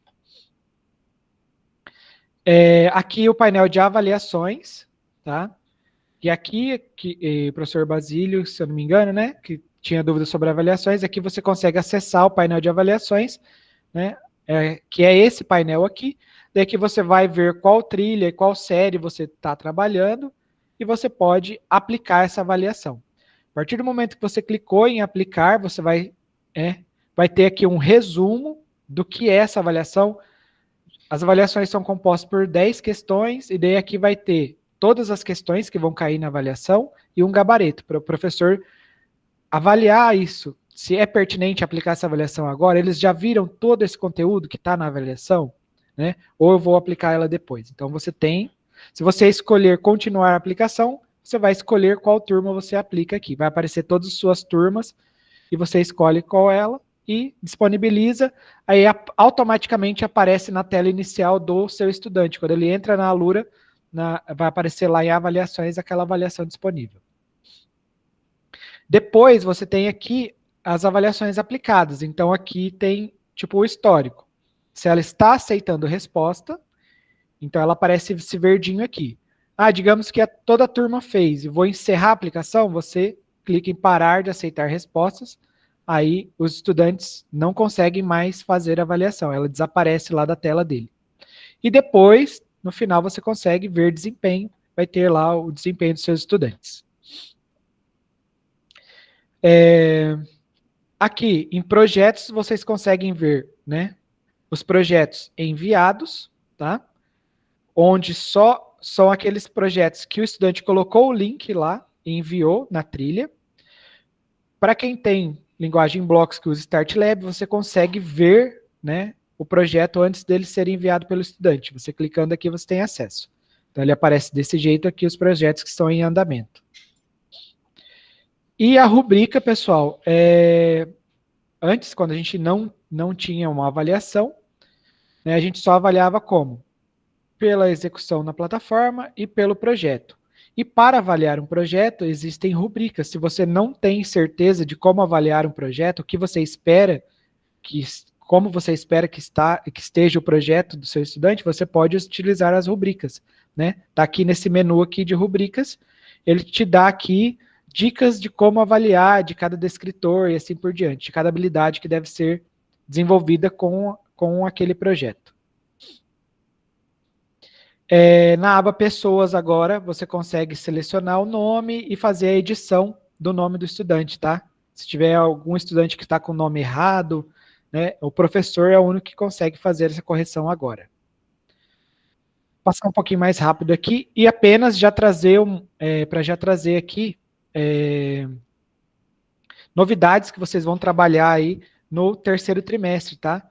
Aqui o painel de avaliações, tá? E aqui, o professor Basílio, se eu não me engano, né, que tinha dúvidas sobre avaliações, aqui você consegue acessar o painel de avaliações, né, que é esse painel aqui. Daí que você vai ver qual trilha e qual série você está trabalhando e você pode aplicar essa avaliação. A partir do momento que você clicou em aplicar, você vai ter aqui um resumo do que é essa avaliação. As avaliações são compostas por 10 questões e daí aqui vai ter todas as questões que vão cair na avaliação e um gabarito para o professor avaliar isso. Se é pertinente aplicar essa avaliação agora, eles já viram todo esse conteúdo que está na avaliação? Né? Ou eu vou aplicar ela depois. Então você tem, se você escolher continuar a aplicação, você vai escolher qual turma você aplica aqui. Vai aparecer todas as suas turmas e você escolhe qual ela e disponibiliza, aí automaticamente aparece na tela inicial do seu estudante. Quando ele entra na Alura, vai aparecer lá em avaliações aquela avaliação disponível. Depois você tem aqui as avaliações aplicadas. Então aqui tem tipo o histórico. Se ela está aceitando resposta, então ela aparece esse verdinho aqui. Digamos que toda a turma fez e vou encerrar a aplicação, você clica em parar de aceitar respostas, aí os estudantes não conseguem mais fazer a avaliação, ela desaparece lá da tela dele. E depois, no final, você consegue ver desempenho, vai ter lá o desempenho dos seus estudantes. Aqui, em projetos, vocês conseguem ver, né, os projetos enviados, tá? Onde só são aqueles projetos que o estudante colocou o link lá e enviou na trilha. Para quem tem linguagem em blocos que usa StartLab, você consegue ver, né, o projeto antes dele ser enviado pelo estudante. Você clicando aqui, você tem acesso. Então, ele aparece desse jeito aqui, os projetos que estão em andamento. E a rubrica, pessoal, antes, quando a gente não tinha uma avaliação, né, a gente só avaliava como? Pela execução na plataforma e pelo projeto. E para avaliar um projeto, existem rubricas. Se você não tem certeza de como avaliar um projeto, o que você espera, como você espera que esteja o projeto do seu estudante, você pode utilizar as rubricas. Né? Tá aqui nesse menu aqui de rubricas, ele te dá aqui dicas de como avaliar de cada descritor e assim por diante, de cada habilidade que deve ser desenvolvida com aquele projeto. Na aba Pessoas agora, você consegue selecionar o nome e fazer a edição do nome do estudante, tá? Se tiver algum estudante que está com o nome errado, né, o professor é o único que consegue fazer essa correção agora. Vou passar um pouquinho mais rápido aqui e apenas já trazer aqui novidades que vocês vão trabalhar aí no terceiro trimestre, tá?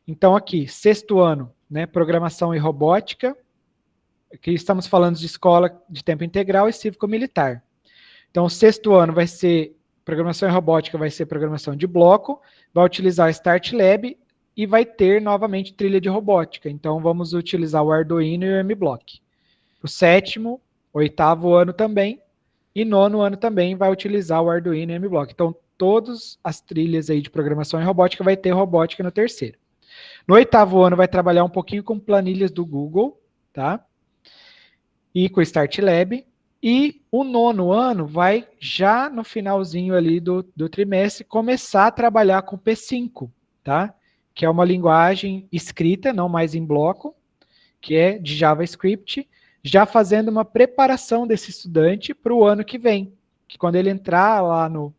Então aqui, 6º ano, né, programação e robótica. Aqui estamos falando de escola de tempo integral e cívico-militar. Então, o 6º ano vai ser programação e robótica, vai ser programação de bloco, vai utilizar o StartLab e vai ter novamente trilha de robótica. Então, vamos utilizar o Arduino e o MBlock. O 7º, 8º ano também, e 9º ano também vai utilizar o Arduino e o MBlock. Então, todas as trilhas aí de programação e robótica vai ter robótica no 3º. No 8º ano vai trabalhar um pouquinho com planilhas do Google, tá? E com o StartLab, e o 9º ano vai, já no finalzinho ali do trimestre, começar a trabalhar com P5, tá? Que é uma linguagem escrita, não mais em bloco, que é de JavaScript, já fazendo uma preparação desse estudante para o ano que vem, que quando ele entrar lá no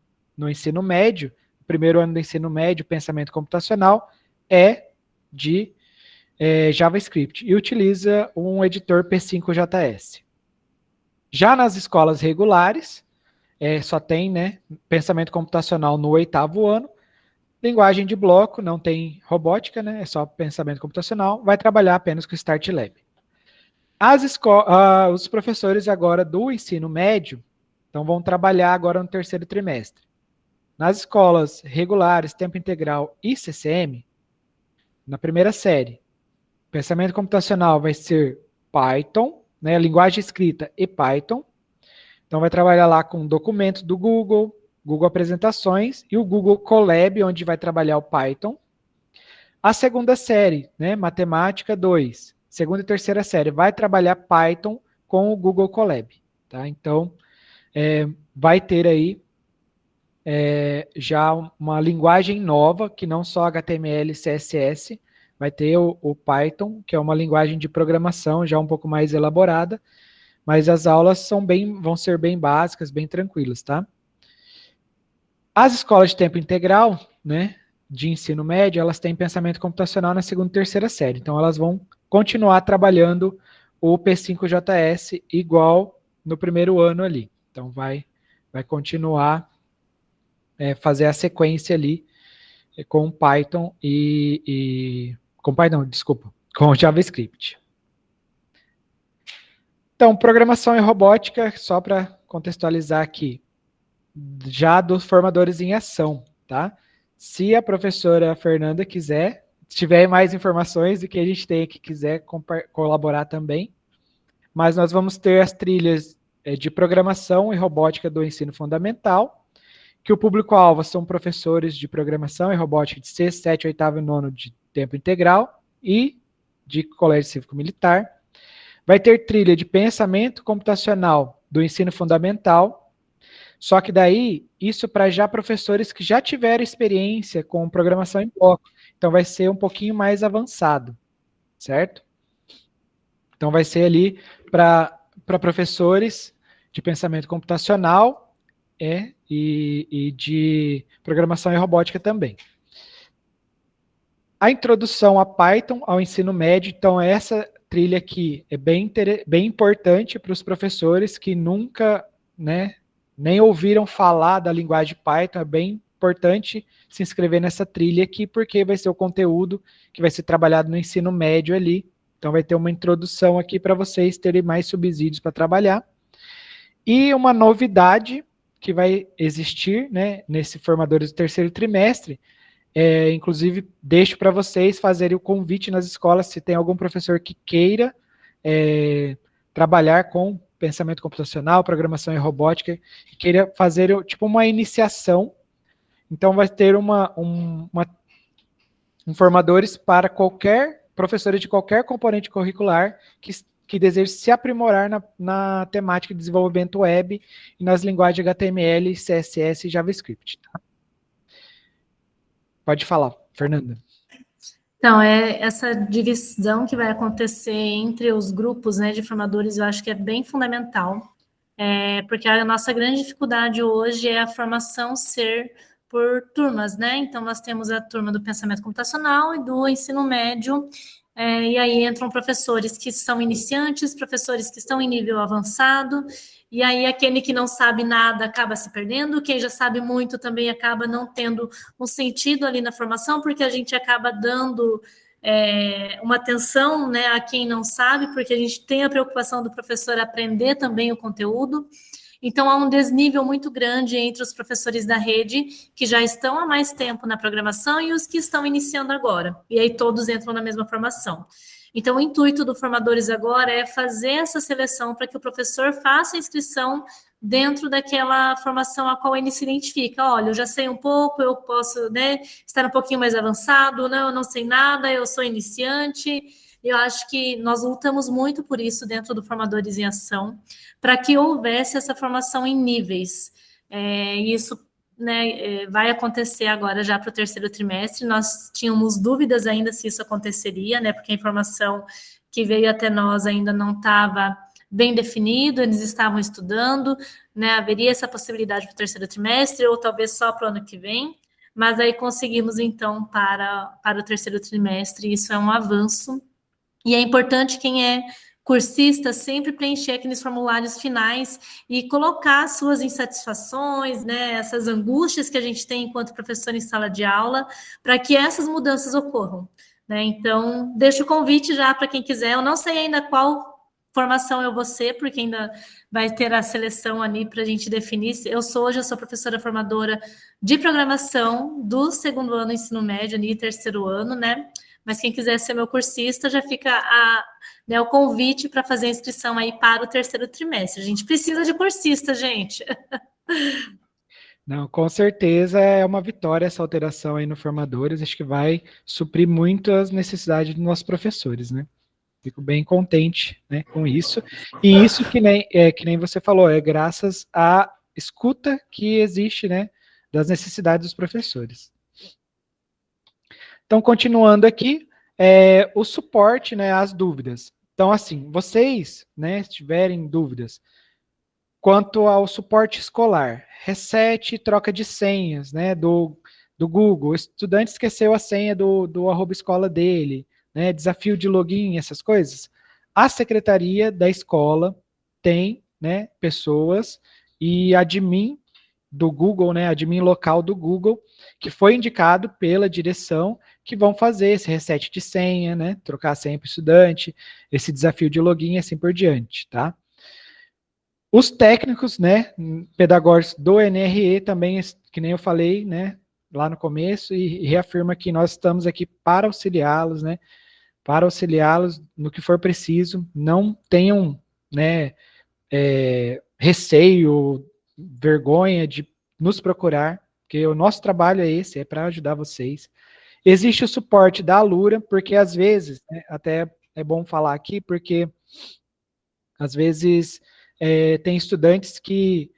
ensino médio, primeiro ano do ensino médio, pensamento computacional, é de JavaScript e utiliza um editor P5.js. Já nas escolas regulares, só tem, né, pensamento computacional no 8º ano, linguagem de bloco, não tem robótica, né, é só pensamento computacional, vai trabalhar apenas com Start Lab. Os professores agora do ensino médio, então vão trabalhar agora no 3º trimestre. Nas escolas regulares, tempo integral e CCM, na primeira série, pensamento computacional vai ser Python, né, linguagem escrita e Python. Então vai trabalhar lá com documentos do Google, Google Apresentações e o Google Colab, onde vai trabalhar o Python. A segunda série, né, Matemática 2, segunda e terceira série, vai trabalhar Python com o Google Colab. Tá? Então, vai ter aí já uma linguagem nova, que não só HTML e CSS, vai ter o Python, que é uma linguagem de programação já um pouco mais elaborada, mas as aulas vão ser bem básicas, bem tranquilas, tá? As escolas de tempo integral, né, de ensino médio, elas têm pensamento computacional na segunda e terceira série, então elas vão continuar trabalhando o P5.js igual no primeiro ano ali. Então vai continuar fazer a sequência ali com Python com JavaScript. Então, programação e robótica, só para contextualizar aqui, já dos formadores em ação, tá? Se a professora Fernanda tiver mais informações do que a gente tem aqui, quiser colaborar também, mas nós vamos ter as trilhas de programação e robótica do ensino fundamental, que o público-alvo são professores de programação e robótica de 6º, 7º, 8º e 9º de tempo integral e de colégio cívico-militar. Vai ter trilha de pensamento computacional do ensino fundamental, só que daí, isso para já professores que já tiveram experiência com programação em bloco. Então vai ser um pouquinho mais avançado, certo? Então vai ser ali para professores de pensamento computacional e de programação e robótica também. A introdução a Python ao ensino médio, então essa trilha aqui é bem importante para os professores que nunca, né, nem ouviram falar da linguagem Python, é bem importante se inscrever nessa trilha aqui, porque vai ser o conteúdo que vai ser trabalhado no ensino médio ali, então vai ter uma introdução aqui para vocês terem mais subsídios para trabalhar. E uma novidade que vai existir, né, nesse Formadores do 3º trimestre, inclusive deixo para vocês fazerem o convite nas escolas, se tem algum professor que queira trabalhar com pensamento computacional, programação e robótica, e queira fazer tipo uma iniciação. Então vai ter um formadores para professores de qualquer componente curricular que deseja se aprimorar na temática de desenvolvimento web e nas linguagens HTML, CSS e JavaScript. Tá? Pode falar, Fernanda. Então, essa divisão que vai acontecer entre os grupos, né, de formadores, eu acho que é bem fundamental, porque a nossa grande dificuldade hoje é a formação ser por turmas, né? Então, nós temos a turma do pensamento computacional e do ensino médio, e aí entram professores que são iniciantes, professores que estão em nível avançado, e aí aquele que não sabe nada acaba se perdendo, quem já sabe muito também acaba não tendo um sentido ali na formação, porque a gente acaba dando uma atenção, né, a quem não sabe, porque a gente tem a preocupação do professor aprender também o conteúdo. Então, há um desnível muito grande entre os professores da rede que já estão há mais tempo na programação e os que estão iniciando agora. E aí todos entram na mesma formação. Então, o intuito do Formadores agora é fazer essa seleção para que o professor faça a inscrição dentro daquela formação a qual ele se identifica. Olha, eu já sei um pouco, eu posso, né, estar um pouquinho mais avançado, não, eu não sei nada, eu sou iniciante. Eu acho que nós lutamos muito por isso dentro do Formadores em Ação, para que houvesse essa formação em níveis. Isso, né, vai acontecer agora já para o 3º trimestre. Nós tínhamos dúvidas ainda se isso aconteceria, né, porque a informação que veio até nós ainda não estava bem definido, eles estavam estudando, né, haveria essa possibilidade para o 3º trimestre, ou talvez só para o ano que vem. mas aí conseguimos, então, para o terceiro trimestre, isso é um avanço. E é importante quem é cursista sempre preencher aqueles formulários finais e colocar suas insatisfações, né, essas angústias que a gente tem enquanto professor em sala de aula, para que essas mudanças ocorram, né? Então, deixo o convite já para quem quiser. Eu não sei ainda qual formação eu vou ser, porque ainda vai ter a seleção ali para a gente definir. Hoje eu sou professora formadora de programação do segundo ano do ensino médio e terceiro ano, né? Mas quem quiser ser meu cursista, já fica o convite para fazer a inscrição aí para o terceiro trimestre. A gente precisa de cursista, gente. Não, com certeza é uma vitória essa alteração aí no Formadores, acho que vai suprir muito as necessidades dos nossos professores, né? Fico bem contente, né, com isso. E isso que nem você falou, é graças à escuta que existe, né, das necessidades dos professores. Então, continuando aqui, o suporte, né, às dúvidas. Então, assim, vocês, né, se tiverem dúvidas quanto ao suporte escolar, reset e troca de senhas, né, do Google, o estudante esqueceu a senha do @escola dele, né, desafio de login, essas coisas, a secretaria da escola tem, né, pessoas e admin do Google, né, admin local do Google, que foi indicado pela direção, que vão fazer esse reset de senha, né, trocar a senha para o estudante, esse desafio de login e assim por diante, tá? Os técnicos, né, pedagógicos do NRE também, que nem eu falei, né, lá no começo, e reafirma que nós estamos aqui para auxiliá-los, né, para auxiliá-los no que for preciso, não tenham, né, receio, vergonha de nos procurar, porque o nosso trabalho é esse, é para ajudar vocês. Existe o suporte da Alura, porque às vezes, né, até é bom falar aqui, porque às vezes tem estudantes que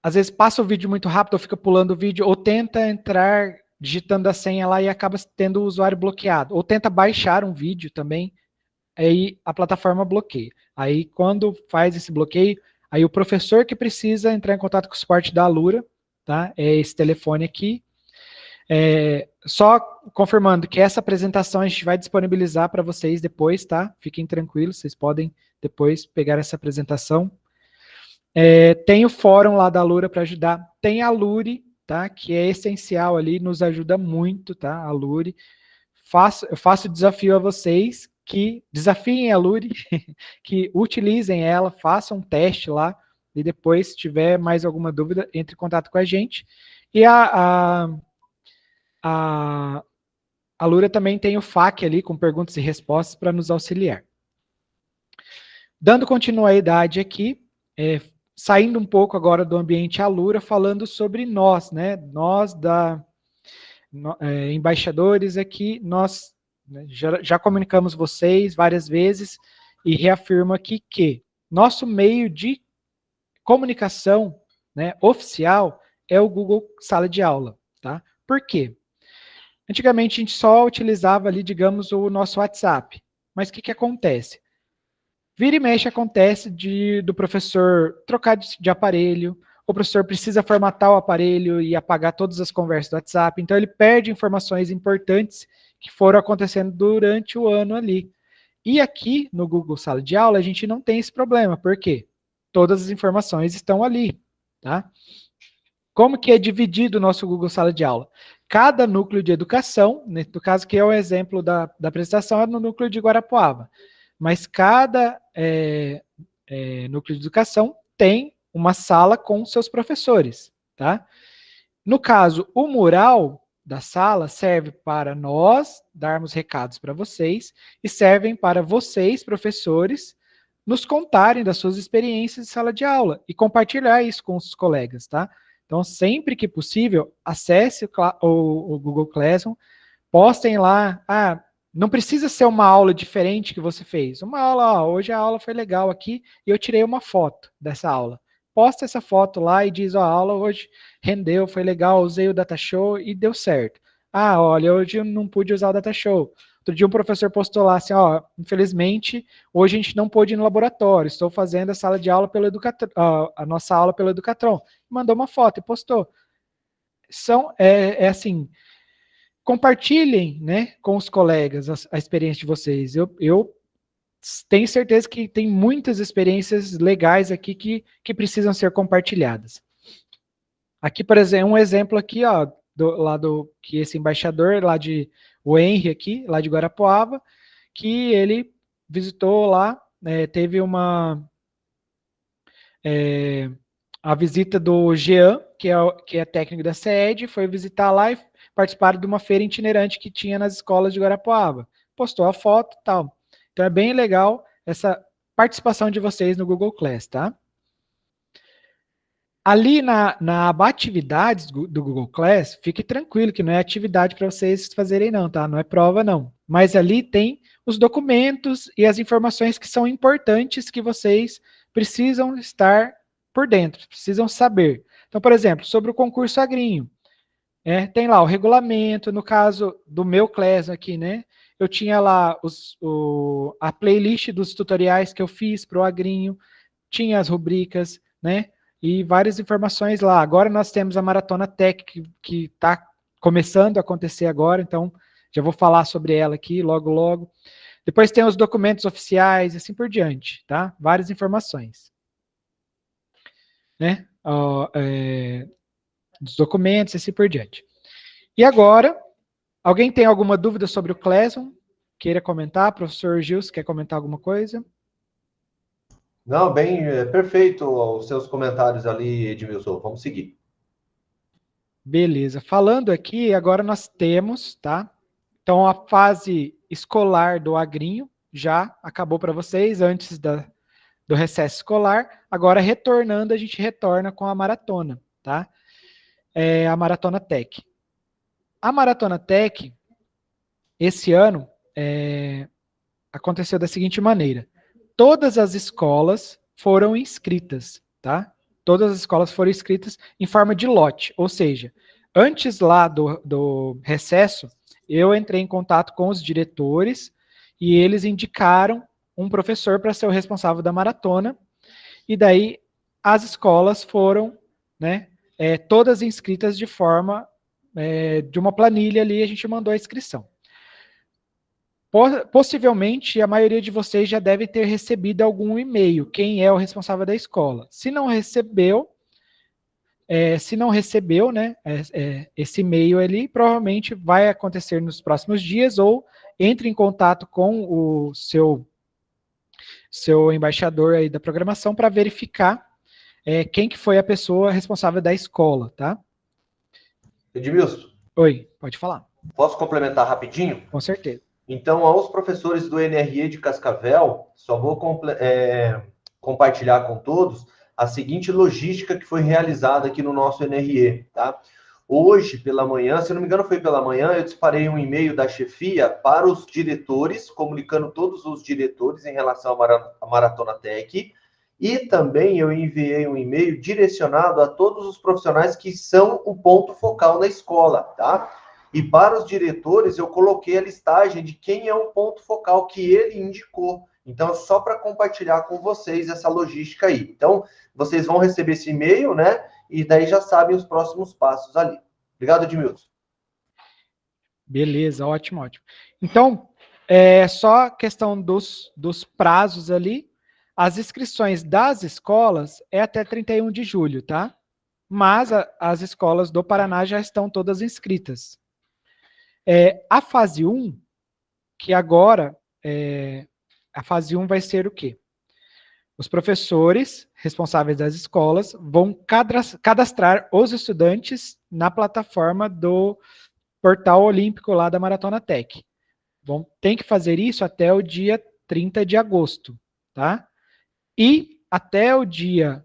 às vezes passa o vídeo muito rápido, ou fica pulando o vídeo, ou tenta entrar digitando a senha lá e acaba tendo o usuário bloqueado, ou tenta baixar um vídeo também, aí a plataforma bloqueia. Aí quando faz esse bloqueio, aí o professor que precisa entrar em contato com o suporte da Alura, tá? É esse telefone aqui. Só confirmando que essa apresentação a gente vai disponibilizar para vocês depois, tá? Fiquem tranquilos, vocês podem depois pegar essa apresentação. Tem o fórum lá da Alura para ajudar. Tem a Luri, tá? Que é essencial ali, nos ajuda muito, tá? A Luri. Eu faço desafio a vocês que desafiem a Luri, que utilizem ela, façam um teste lá, e depois, se tiver mais alguma dúvida, entre em contato com a gente. E a Lura também tem o FAQ ali, com perguntas e respostas, para nos auxiliar. Dando continuidade aqui, saindo um pouco agora do ambiente Alura, falando sobre nós, né? Nós embaixadores aqui, nós, né, já comunicamos vocês várias vezes e reafirmo aqui que nosso meio de comunicação, né, oficial é o Google Sala de Aula, tá? Por quê? Antigamente a gente só utilizava ali, digamos, o nosso WhatsApp, mas o que acontece? Vira e mexe acontece do professor trocar de aparelho, o professor precisa formatar o aparelho e apagar todas as conversas do WhatsApp, então ele perde informações importantes que foram acontecendo durante o ano ali. E aqui no Google Sala de Aula a gente não tem esse problema, por quê? Todas as informações estão ali, tá? Como que é dividido o nosso Google Sala de Aula? Cada núcleo de educação, no caso que é o exemplo da apresentação, é no núcleo de Guarapuava, mas cada núcleo de educação tem uma sala com seus professores, tá? No caso, o mural da sala serve para nós darmos recados para vocês e servem para vocês, professores, nos contarem das suas experiências de sala de aula e compartilhar isso com os colegas, tá? Então, sempre que possível, acesse o Google Classroom, postem lá, não precisa ser uma aula diferente que você fez. Uma aula, hoje a aula foi legal aqui e eu tirei uma foto dessa aula. Posta essa foto lá e diz, a aula hoje rendeu, foi legal, usei o DataShow e deu certo. Olha, hoje eu não pude usar o DataShow. Outro dia um professor postou lá assim, infelizmente, hoje a gente não pôde ir no laboratório, estou fazendo a sala de aula pelo a nossa aula pelo Educatron. Mandou uma foto e postou. assim, compartilhem, né, com os colegas a experiência de vocês. Eu tenho certeza que tem muitas experiências legais aqui que precisam ser compartilhadas. Aqui, por exemplo, um exemplo aqui, ó, que esse embaixador lá o Henry aqui, lá de Guarapuava, que ele visitou lá, teve a visita do Jean, que é técnico da CED, foi visitar lá e participar de uma feira itinerante que tinha nas escolas de Guarapuava. Postou a foto e tal. Então é bem legal essa participação de vocês no Google Class, tá? Ali na aba atividades do Google Class, fique tranquilo que não é atividade para vocês fazerem não, tá? Não é prova não. Mas ali tem os documentos e as informações que são importantes que vocês precisam estar por dentro, precisam saber. Então, por exemplo, sobre o concurso agrinho, tem lá o regulamento, no caso do meu Class aqui, né? Eu tinha lá a playlist dos tutoriais que eu fiz para o agrinho, tinha as rubricas, né? E várias informações lá. Agora nós temos a Maratona Tech, que está começando a acontecer agora, então já vou falar sobre ela aqui logo, logo. Depois tem os documentos oficiais, assim por diante, tá? Várias informações. Né? Dos documentos, assim por diante. E agora, alguém tem alguma dúvida sobre o Classroom? Queira comentar? Professor Gilson, quer comentar alguma coisa? Não, bem, perfeito os seus comentários ali, Edmilson. Vamos seguir. Beleza. Falando aqui, agora nós temos, tá? Então, a fase escolar do agrinho já acabou para vocês antes do recesso escolar. Agora, retornando, a gente retorna com a maratona, tá? A Maratona Tech. A Maratona Tech, esse ano, aconteceu da seguinte maneira. Todas as escolas foram inscritas, tá? Todas as escolas foram inscritas em forma de lote, ou seja, antes lá do recesso, eu entrei em contato com os diretores e eles indicaram um professor para ser o responsável da maratona, e daí as escolas foram, né, todas inscritas de forma, de uma planilha ali, a gente mandou a inscrição. Possivelmente, a maioria de vocês já deve ter recebido algum e-mail, quem é o responsável da escola. Se não recebeu, né, esse e-mail ali, provavelmente vai acontecer nos próximos dias, ou entre em contato com o seu embaixador aí da programação para verificar quem que foi a pessoa responsável da escola, tá? Edmilson. Oi, pode falar. Posso complementar rapidinho? Com certeza. Então, aos professores do NRE de Cascavel, só vou compartilhar com todos a seguinte logística que foi realizada aqui no nosso NRE, tá? Hoje, pela manhã, se não me engano foi pela manhã, eu disparei um e-mail da chefia para os diretores, comunicando todos os diretores em relação à Maratona Tech, e também eu enviei um e-mail direcionado a todos os profissionais que são o ponto focal na escola, tá? E para os diretores, eu coloquei a listagem de quem é o ponto focal que ele indicou. Então, só para compartilhar com vocês essa logística aí. Então, vocês vão receber esse e-mail, né? E daí já sabem os próximos passos ali. Obrigado, Edmilson. Beleza, ótimo, ótimo. Então, só questão dos prazos ali. As inscrições das escolas é até 31 de julho, tá? Mas as escolas do Paraná já estão todas inscritas. A fase 1, que agora, a fase 1 vai ser o quê? Os professores responsáveis das escolas vão cadastrar os estudantes na plataforma do portal olímpico lá da Maratona Tech. Tem que fazer isso até o dia 30 de agosto, tá? E até o dia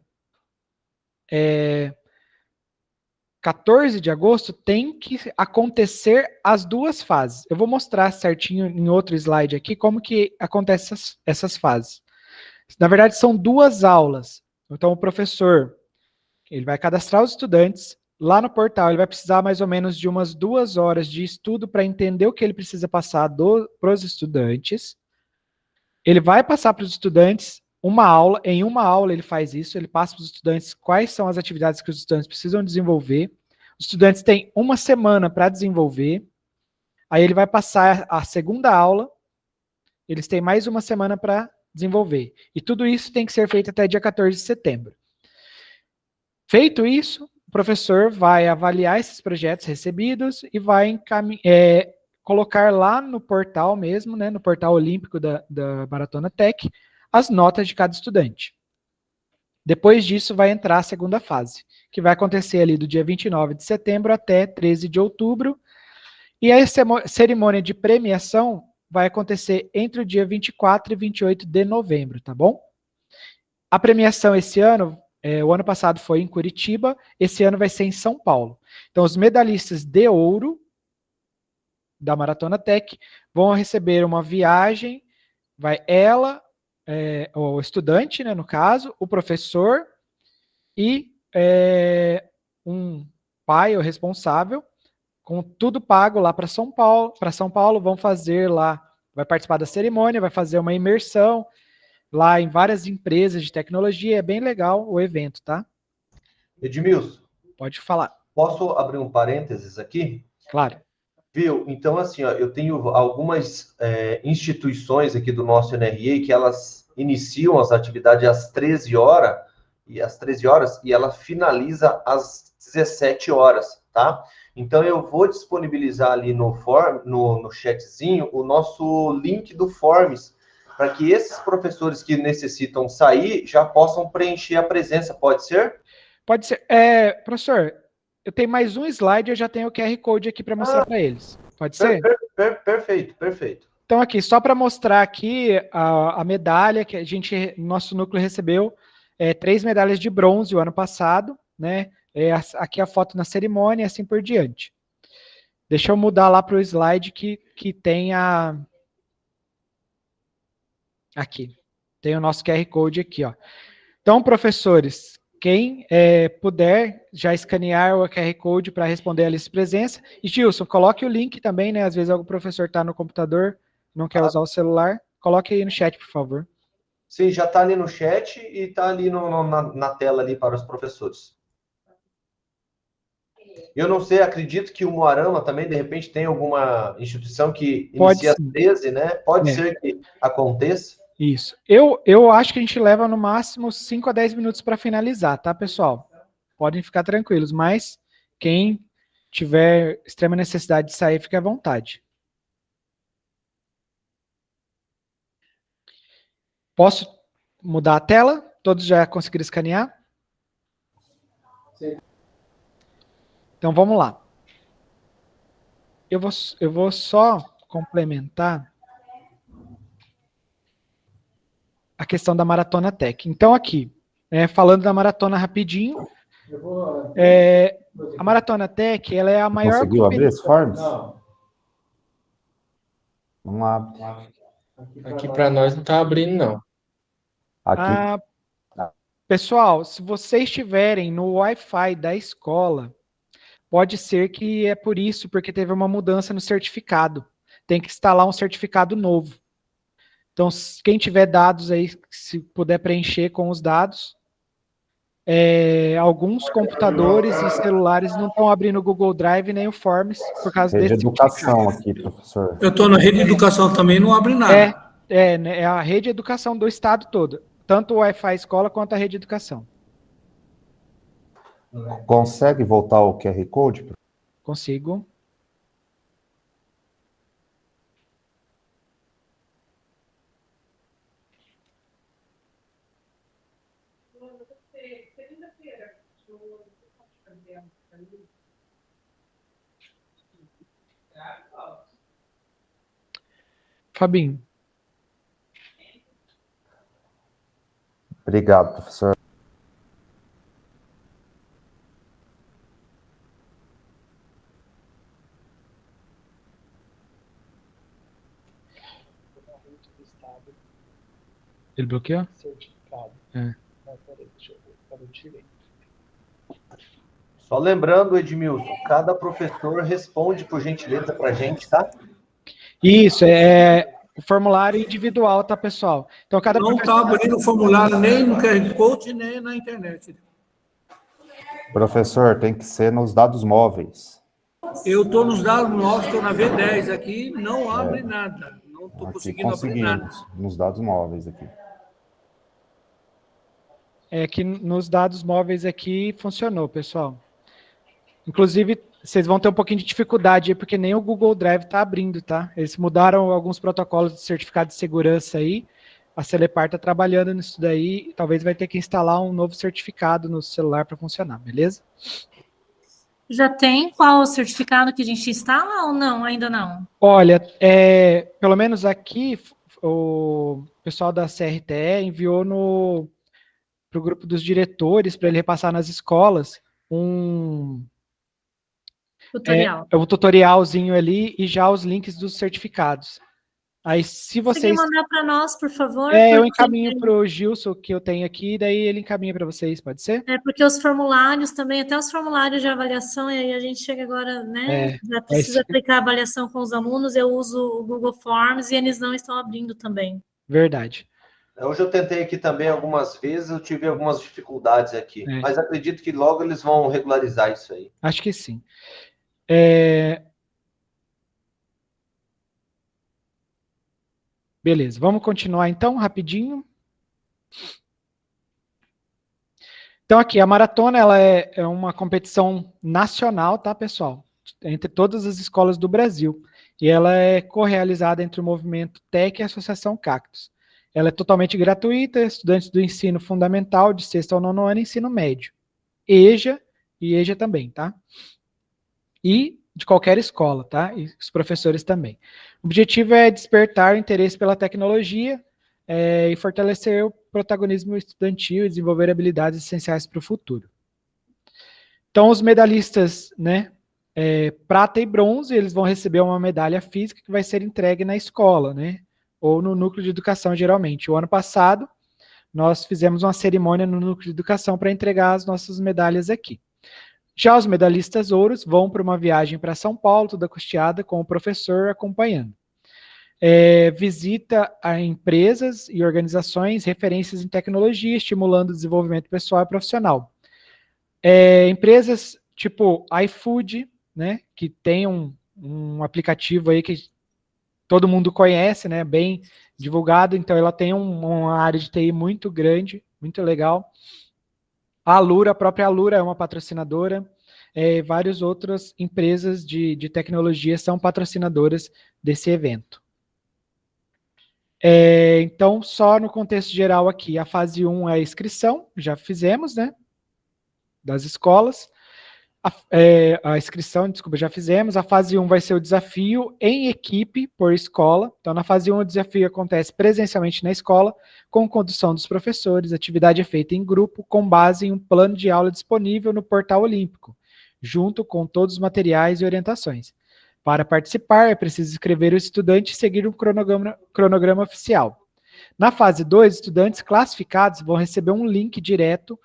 14 de agosto tem que acontecer as duas fases. Eu vou mostrar certinho em outro slide aqui como que acontecem essas fases. Na verdade, são duas aulas. Então, o professor, ele vai cadastrar os estudantes. Lá no portal, ele vai precisar mais ou menos de umas 2 horas de estudo para entender o que ele precisa passar para os estudantes. Ele vai passar para os estudantes uma aula. Em uma aula ele faz isso, ele passa para os estudantes quais são as atividades que os estudantes precisam desenvolver. Os estudantes têm uma semana para desenvolver, aí ele vai passar a segunda aula, eles têm mais uma semana para desenvolver. E tudo isso tem que ser feito até dia 14 de setembro. Feito isso, o professor vai avaliar esses projetos recebidos e vai colocar lá no portal mesmo, né, no portal olímpico da Maratona Tech, as notas de cada estudante. Depois disso, vai entrar a segunda fase, que vai acontecer ali do dia 29 de setembro até 13 de outubro. E a cerimônia de premiação vai acontecer entre o dia 24 e 28 de novembro, tá bom? A premiação esse ano, o ano passado foi em Curitiba, esse ano vai ser em São Paulo. Então, os medalhistas de ouro da Maratona Tech vão receber uma viagem, vai ela, o estudante, né, no caso, o professor e um pai ou responsável, com tudo pago lá para São Paulo, vão fazer lá, vai participar da cerimônia, vai fazer uma imersão lá em várias empresas de tecnologia, é bem legal o evento, tá? Edmilson. Pode falar. Posso abrir um parênteses aqui? Claro. Viu? Então, assim, ó, eu tenho algumas instituições aqui do nosso NRE que elas iniciam as atividades às 13 horas, e ela finaliza às 17 horas, tá? Então, eu vou disponibilizar ali no chatzinho o nosso link do Forms, para que esses professores que necessitam sair já possam preencher a presença, pode ser? Pode ser. Professor, eu tenho mais um slide, eu já tenho o QR Code aqui para mostrar para eles. Pode ser? Perfeito, perfeito. Então, aqui, só para mostrar aqui a medalha que nosso núcleo recebeu, 3 medalhas de bronze o ano passado, né? Aqui a foto na cerimônia e assim por diante. Deixa eu mudar lá para o slide que tem aqui. Tem o nosso QR Code aqui, ó. Então, professores, quem puder já escanear o QR Code para responder a lista de presença. E, Gilson, coloque o link também, né? Às vezes algum professor está no computador, não quer usar o celular. Coloque aí no chat, por favor. Sim, já está ali no chat e está ali na tela ali para os professores. Eu não sei, acredito que o Moarama também, de repente, tem alguma instituição que inicia às 13, né? Pode ser que aconteça. Isso. Eu acho que a gente leva no máximo 5 a 10 minutos para finalizar, tá, pessoal? Podem ficar tranquilos, mas quem tiver extrema necessidade de sair, fique à vontade. Posso mudar a tela? Todos já conseguiram escanear? Sim. Então, vamos lá. Eu vou só complementar a questão da Maratona Tech. Então, aqui, falando da maratona rapidinho, a Maratona Tech, ela é a maior... Conseguiu abrir esse Forms? Vamos lá. Aqui para nós não está abrindo, não. Aqui. Pessoal, se vocês estiverem no Wi-Fi da escola, pode ser que é por isso, porque teve uma mudança no certificado. Tem que instalar um certificado novo. Então, quem tiver dados aí, se puder preencher com os dados, alguns computadores e celulares não estão abrindo o Google Drive nem o Forms por causa desse Rede Educação aqui, professor. Eu estou na Rede Educação também, não abre nada. É a Rede Educação do estado todo. Tanto o Wi-Fi escola quanto a Rede Educação. Consegue voltar o QR Code? Consigo. Fabinho. Obrigado, professor. Ele bloqueou? Certificado. Só lembrando, Edmilson, cada professor responde, por gentileza, para a gente, tá? Isso, o formulário individual, tá, pessoal? Então, Não está abrindo o formulário nem no QR Code, nem na internet. Professor, tem que ser nos dados móveis. Eu estou nos dados móveis, estou na V10 aqui, não abre nada. Não estou conseguindo abrir nada. Nos dados móveis aqui. É que nos dados móveis aqui funcionou, pessoal. Inclusive, vocês vão ter um pouquinho de dificuldade aí, porque nem o Google Drive está abrindo, tá? Eles mudaram alguns protocolos de certificado de segurança aí. A Celepar está trabalhando nisso daí. Talvez vai ter que instalar um novo certificado no celular para funcionar, beleza? Já tem qual o certificado que a gente instala ou não? Ainda não? Olha, pelo menos aqui, o pessoal da CRTE enviou para o grupo dos diretores, para ele repassar nas escolas, um tutorialzinho ali e já os links dos certificados. Aí, se vocês... Consegue mandar para nós, por favor? Eu encaminho para o Gilson, que eu tenho aqui, daí ele encaminha para vocês, pode ser? Porque os formulários também, até os formulários de avaliação, e aí a gente chega agora, né? Já precisa aplicar a avaliação com os alunos, eu uso o Google Forms e eles não estão abrindo também. Verdade. Hoje eu tentei aqui também algumas vezes, eu tive algumas dificuldades aqui, mas acredito que logo eles vão regularizar isso aí. Acho que sim. Beleza, vamos continuar então, rapidinho. Então aqui, a maratona ela é uma competição nacional, tá, pessoal? Entre todas as escolas do Brasil. E ela é co-realizada entre o Movimento TEC e a Associação Cactus. Ela é totalmente gratuita, estudantes do ensino fundamental, de 6º ao 9º ano, ensino médio. EJA e EJA também, tá? E de qualquer escola, tá? E os professores também. O objetivo é despertar o interesse pela tecnologia e fortalecer o protagonismo estudantil e desenvolver habilidades essenciais para o futuro. Então, os medalhistas, né, prata e bronze, eles vão receber uma medalha física que vai ser entregue na escola, né? Ou no núcleo de educação, geralmente. O ano passado, nós fizemos uma cerimônia no núcleo de educação para entregar as nossas medalhas aqui. Já os medalhistas ouros vão para uma viagem para São Paulo, toda custeada, com o professor acompanhando. Visita a empresas e organizações, referências em tecnologia, estimulando o desenvolvimento pessoal e profissional. Empresas tipo iFood, né, que tem um aplicativo aí que todo mundo conhece, né, bem divulgado, então ela tem uma área de TI muito grande, muito legal. A Alura, a própria Alura é uma patrocinadora, várias outras empresas de tecnologia são patrocinadoras desse evento. Então, só no contexto geral aqui, a fase 1 é a inscrição, já fizemos, né, das escolas. A inscrição, desculpa, já fizemos. A fase 1 vai ser o desafio em equipe por escola. Então, na fase 1, o desafio acontece presencialmente na escola, com condução dos professores. A atividade é feita em grupo, com base em um plano de aula disponível no portal olímpico, junto com todos os materiais e orientações. Para participar, é preciso escrever o estudante e seguir um cronograma oficial. Na fase 2, estudantes classificados vão receber um link direto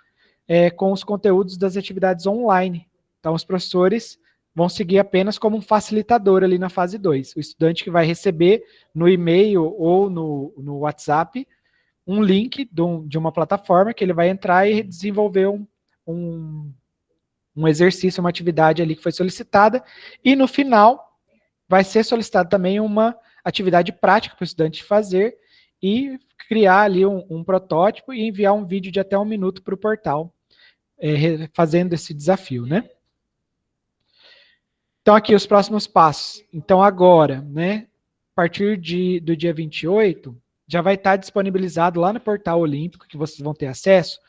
com os conteúdos das atividades online. Então, os professores vão seguir apenas como um facilitador ali na fase 2. O estudante que vai receber no e-mail ou no WhatsApp um link de uma plataforma que ele vai entrar e desenvolver um exercício, uma atividade ali que foi solicitada. E no final, vai ser solicitada também uma atividade prática para o estudante fazer e criar ali um protótipo e enviar um vídeo de até 1 minuto para o portal, fazendo esse desafio, né? Então, aqui os próximos passos. Então, agora, né, a partir do dia 28, já vai estar disponibilizado lá no portal olímpico, que vocês vão ter acesso,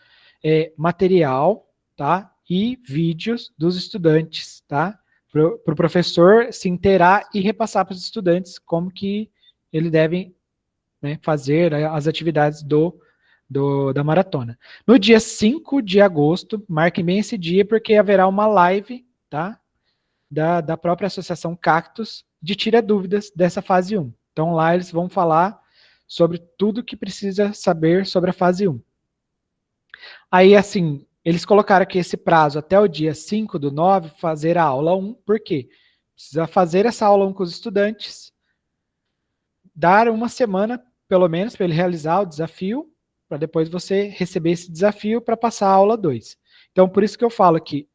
material, tá, e vídeos dos estudantes, tá, para o professor se inteirar e repassar para os estudantes como que eles devem, né, fazer as atividades da maratona. No dia 5 de agosto, marquem bem esse dia, porque haverá uma live, tá, da própria Associação Cactus, de Tira Dúvidas dessa fase 1. Então, lá eles vão falar sobre tudo que precisa saber sobre a fase 1. Aí, assim, eles colocaram aqui esse prazo até o dia 5/9, fazer a aula 1, por quê? Precisa fazer essa aula 1 com os estudantes, dar uma semana, pelo menos, para ele realizar o desafio, para depois você receber esse desafio para passar a aula 2. Então, por isso que eu falo que,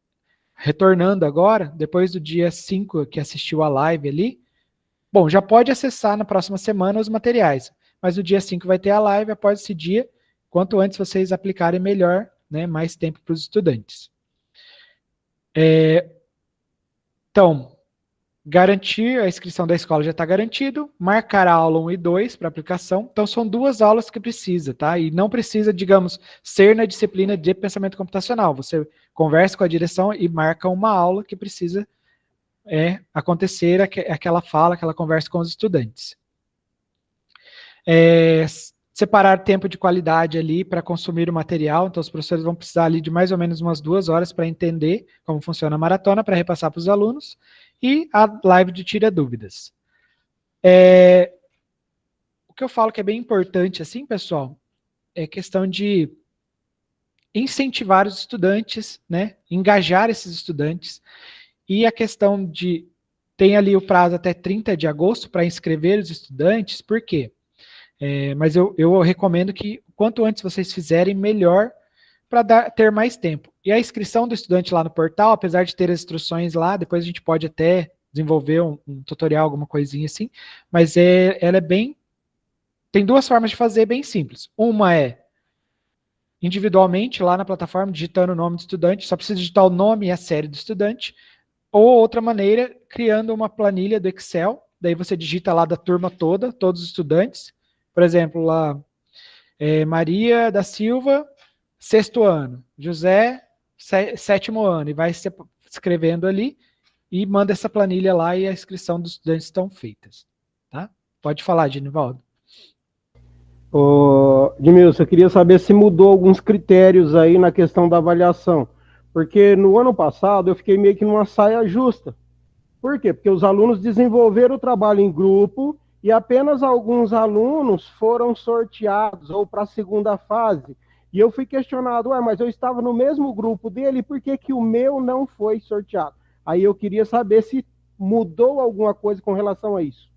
retornando agora, depois do dia 5 que assistiu a live ali, bom, já pode acessar na próxima semana os materiais, mas no dia 5 vai ter a live, após esse dia, quanto antes vocês aplicarem melhor, né, mais tempo para os estudantes. Então, garantir a inscrição da escola já está garantido, marcar a aula 1 e 2 para aplicação, então são 2 aulas que precisa, tá? E não precisa, digamos, ser na disciplina de pensamento computacional, você conversa com a direção e marca uma aula que precisa acontecer aquela fala, aquela conversa com os estudantes. Separar tempo de qualidade ali para consumir o material, então os professores vão precisar ali de mais ou menos umas 2 horas para entender como funciona a maratona, para repassar para os alunos, e a live de tira dúvidas. O que eu falo que é bem importante, assim, pessoal, é questão de incentivar os estudantes, né, engajar esses estudantes, e a questão de, tem ali o prazo até 30 de agosto para inscrever os estudantes, por quê? Mas eu recomendo que quanto antes vocês fizerem, melhor, para ter mais tempo. E a inscrição do estudante lá no portal, apesar de ter as instruções lá, depois a gente pode até desenvolver um tutorial, alguma coisinha assim, mas ela é bem... Tem 2 formas de fazer bem simples. Uma é individualmente lá na plataforma, digitando o nome do estudante, só precisa digitar o nome e a série do estudante, ou outra maneira, criando uma planilha do Excel, daí você digita lá da turma toda, todos os estudantes, por exemplo, lá, Maria da Silva, 6º ano, José, 7º ano, e vai escrevendo ali, e manda essa planilha lá e a inscrição dos estudantes estão feitas. Tá? Pode falar, Genivaldo. Edmilson, eu queria saber se mudou alguns critérios aí na questão da avaliação, porque no ano passado eu fiquei meio que numa saia justa. Por quê? Porque os alunos desenvolveram o trabalho em grupo e apenas alguns alunos foram sorteados ou para a segunda fase. E eu fui questionado, mas eu estava no mesmo grupo dele, por que que o meu não foi sorteado? Aí eu queria saber se mudou alguma coisa com relação a isso.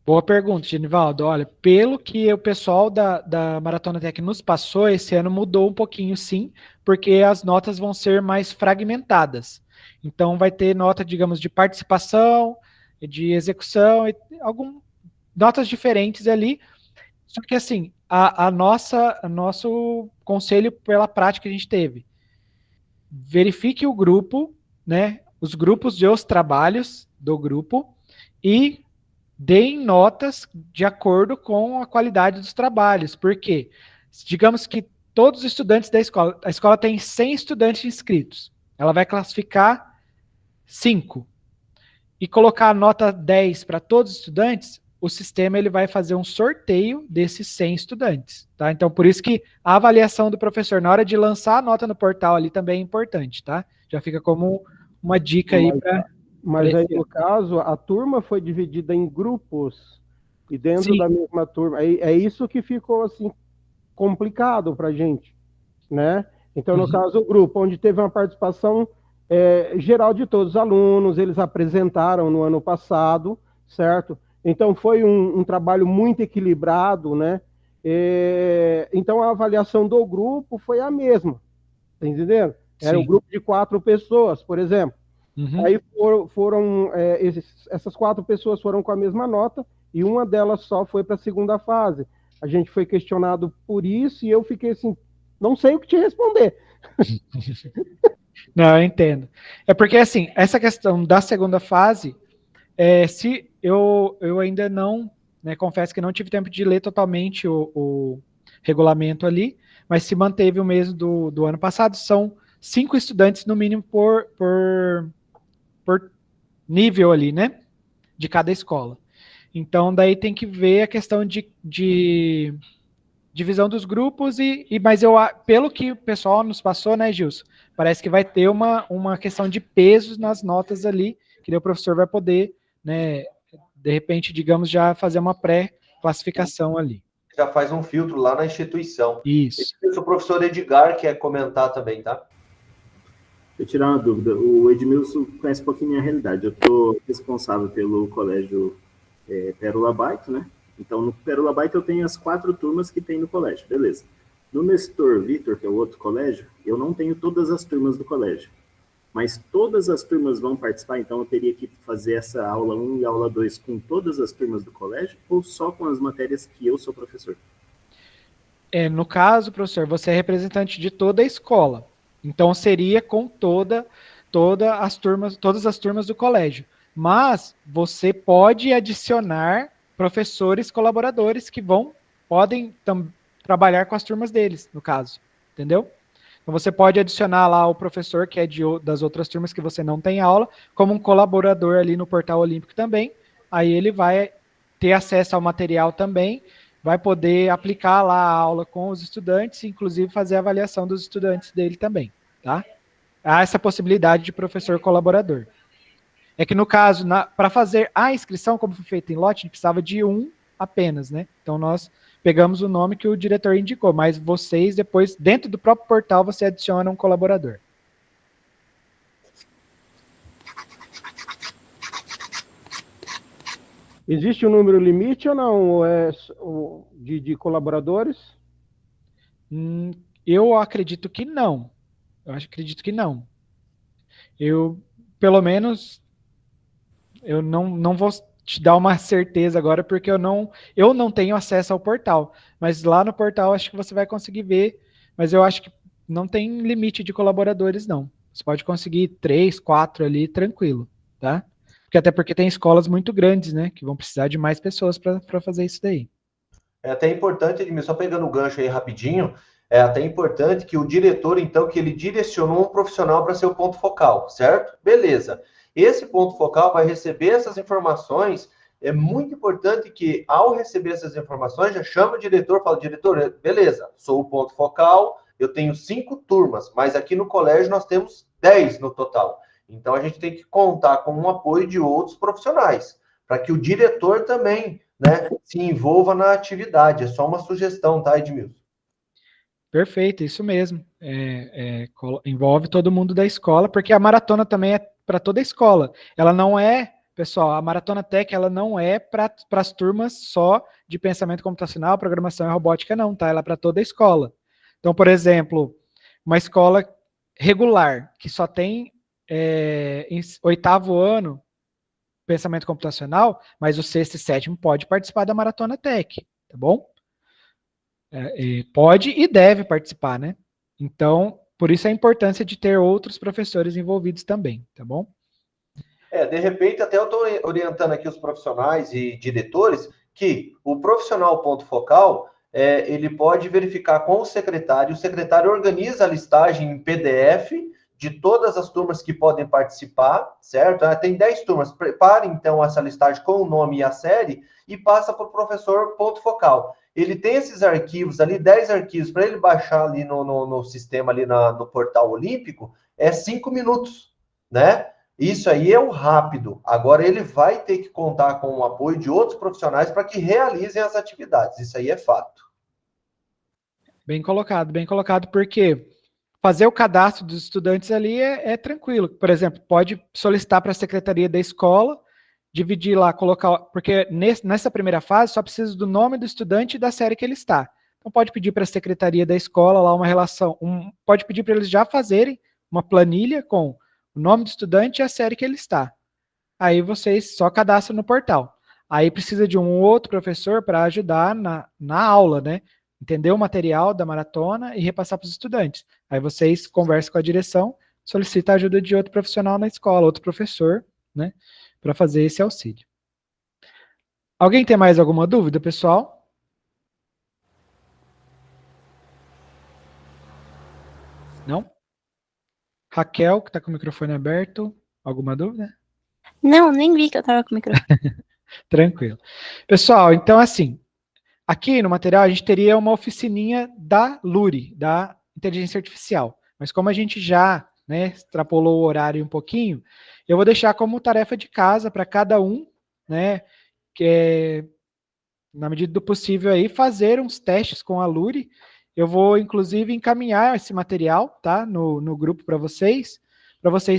Boa pergunta, Genivaldo. Olha, pelo que o pessoal da Maratona Tech nos passou, esse ano mudou um pouquinho sim, porque as notas vão ser mais fragmentadas. Então vai ter nota, digamos, de participação, de execução, notas diferentes ali. Só que assim, nosso conselho pela prática que a gente teve, verifique o grupo, né, os grupos de os trabalhos do grupo e deem notas de acordo com a qualidade dos trabalhos. Por quê? Digamos que todos os estudantes da escola, a escola tem 100 estudantes inscritos, ela vai classificar 5 e colocar a nota 10 para todos os estudantes, o sistema ele vai fazer um sorteio desses 100 estudantes, tá? Então, por isso que a avaliação do professor na hora de lançar a nota no portal ali também é importante, tá? Já fica como uma dica aí para... Mas aí, no caso, a turma foi dividida em grupos e dentro da mesma turma. É isso que ficou, assim, complicado para a gente, né? Então, no caso, o grupo, onde teve uma participação geral de todos os alunos, eles apresentaram no ano passado, certo? Então, foi um trabalho muito equilibrado, né? Então, a avaliação do grupo foi a mesma, tá entendendo? Era um grupo de 4 pessoas, por exemplo. Aí essas 4 pessoas foram com a mesma nota e uma delas só foi para a segunda fase. A gente foi questionado por isso e eu fiquei assim, não sei o que te responder. Não, eu entendo. É porque, assim, essa questão da segunda fase, se eu ainda não, né, confesso que não tive tempo de ler totalmente o regulamento ali, mas se manteve o mesmo do ano passado, são 5 estudantes no mínimo por nível ali, né, de cada escola. Então, daí tem que ver a questão de divisão dos grupos, mas pelo que o pessoal nos passou, né, Gilson, parece que vai ter uma questão de pesos nas notas ali, que daí o professor vai poder, né, de repente, digamos, já fazer uma pré-classificação ali. Já faz um filtro lá na instituição. Isso. O professor Edgar quer comentar também, tá? Eu tirar uma dúvida. O Edmilson conhece um pouquinho a minha realidade. Eu estou responsável pelo colégio Pérola Byte, né? Então, no Pérola Byte eu tenho as 4 turmas que tem no colégio, beleza. No Nestor Vitor, que é o outro colégio, eu não tenho todas as turmas do colégio, mas todas as turmas vão participar, então eu teria que fazer essa aula 1 e aula 2 com todas as turmas do colégio ou só com as matérias que eu sou professor? No caso, professor, você é representante de toda a escola. Então seria com todas as turmas do colégio. Mas você pode adicionar professores colaboradores que podem trabalhar com as turmas deles, no caso. Entendeu? Então você pode adicionar lá o professor que é das outras turmas que você não tem aula, como um colaborador ali no Portal Olímpico também. Aí ele vai ter acesso ao material também, vai poder aplicar lá a aula com os estudantes, inclusive fazer a avaliação dos estudantes dele também, tá? Há essa possibilidade de professor colaborador. É que no caso, para fazer a inscrição, como foi feita em lote, a gente precisava de um apenas, né? Então nós pegamos o nome que o diretor indicou, mas vocês depois, dentro do próprio portal, você adiciona um colaborador. Existe um número limite ou não, ou é de colaboradores? Eu acredito que não. Acredito que não. Pelo menos, eu não vou te dar uma certeza agora, porque eu não tenho acesso ao portal. Mas lá no portal, acho que você vai conseguir ver. Mas eu acho que não tem limite de colaboradores, não. Você pode conseguir 3, 4 ali, tranquilo, tá? Até porque tem escolas muito grandes, né? Que vão precisar de mais pessoas para fazer isso daí. É até importante, Edmilson, só pegando o gancho aí rapidinho, é até importante que o diretor, então, que ele direcionou um profissional para ser o ponto focal, certo? Beleza. Esse ponto focal vai receber essas informações. É muito importante que, ao receber essas informações, já chama o diretor, fala, diretor, beleza, sou o ponto focal, eu tenho 5 turmas, mas aqui no colégio nós temos 10 no total. Então, a gente tem que contar com o apoio de outros profissionais, para que o diretor também, né, se envolva na atividade. É só uma sugestão, tá, Edmilson? Perfeito, isso mesmo. Envolve todo mundo da escola, porque a maratona também é para toda a escola. Ela não é, pessoal, a Maratona Tech, ela não é para as turmas só de pensamento computacional, programação e robótica, não, tá? Ela é para toda a escola. Então, por exemplo, uma escola regular, que só tem em 8º ano pensamento computacional, mas o 6º e 7º pode participar da Maratona Tech, tá bom? Pode e deve participar, né? Então, por isso a importância de ter outros professores envolvidos também, tá bom? De repente, até eu estou orientando aqui os profissionais e diretores que o profissional ponto focal, ele pode verificar com o secretário organiza a listagem em PDF de todas as turmas que podem participar, certo? Tem 10 turmas, prepare então essa listagem com o nome e a série e passa para o professor ponto focal. Ele tem esses arquivos ali, 10 arquivos, para ele baixar ali no sistema, ali no portal olímpico, 5 minutos, né? Isso aí é o rápido. Agora ele vai ter que contar com o apoio de outros profissionais para que realizem as atividades. Isso aí é fato. Bem colocado, porque fazer o cadastro dos estudantes ali é tranquilo. Por exemplo, pode solicitar para a secretaria da escola, dividir lá, colocar... Porque nessa primeira fase só precisa do nome do estudante e da série que ele está. Então pode pedir para a secretaria da escola lá uma relação... pode pedir para eles já fazerem uma planilha com o nome do estudante e a série que ele está. Aí vocês só cadastram no portal. Aí precisa de um outro professor para ajudar na aula, né? Entender o material da maratona e repassar para os estudantes. Aí vocês conversam com a direção, solicitam a ajuda de outro profissional na escola, outro professor, né? Para fazer esse auxílio. Alguém tem mais alguma dúvida, pessoal? Não? Raquel, que está com o microfone aberto, alguma dúvida? Não, nem vi que eu estava com o microfone. Tranquilo. Pessoal, então assim, aqui no material a gente teria uma oficininha da LURI, da Inteligência Artificial. Mas como a gente já, né, extrapolou o horário um pouquinho, eu vou deixar como tarefa de casa para cada um, né, na medida do possível aí, fazer uns testes com a LURI. Eu vou, inclusive, encaminhar esse material, tá, no grupo para vocês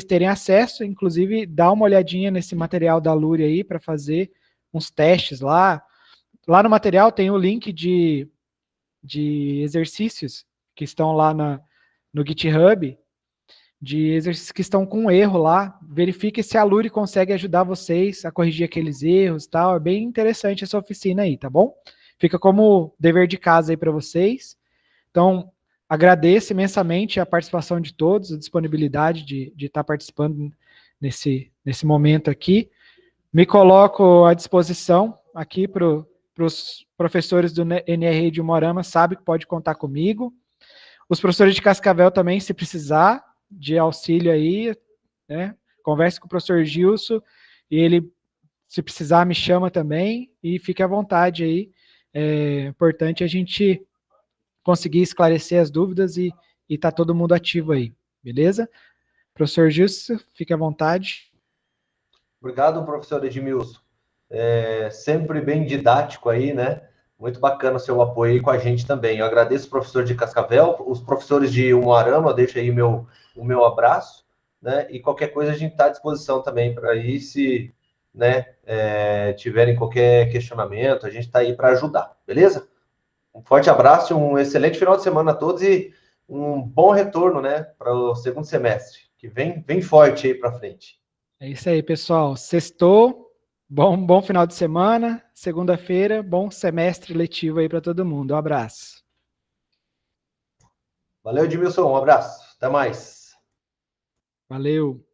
terem acesso, inclusive, dá uma olhadinha nesse material da LURI aí, para fazer uns testes lá. Lá no material tem o link de de exercícios que estão lá no GitHub, de exercícios que estão com erro lá. Verifique se a Luri consegue ajudar vocês a corrigir aqueles erros e tal. É bem interessante essa oficina aí, tá bom? Fica como dever de casa aí para vocês. Então, agradeço imensamente a participação de todos, a disponibilidade de estar participando nesse momento aqui. Me coloco à disposição aqui para os professores do NRE de Umuarama, sabe que pode contar comigo. Os professores de Cascavel também, se precisar de auxílio aí, né? Converse com o professor Gilson, e ele, se precisar, me chama também, e fique à vontade aí. É importante a gente conseguir esclarecer as dúvidas e tá todo mundo ativo aí, beleza? Professor Gilson, fique à vontade. Obrigado, professor Edmilson. Sempre bem didático aí, né? Muito bacana o seu apoio aí com a gente também. Eu agradeço o professor de Cascavel, os professores de Umuarama, deixo aí o meu abraço, né? E qualquer coisa a gente está à disposição também para aí, se, né, tiverem qualquer questionamento, a gente está aí para ajudar, beleza? Um forte abraço, um excelente final de semana a todos e um bom retorno, né, para o segundo semestre, que vem forte aí para frente. É isso aí, pessoal. Sextou. Bom final de semana, segunda-feira, bom semestre letivo aí para todo mundo. Um abraço. Valeu, Edmilson, um abraço. Até mais. Valeu.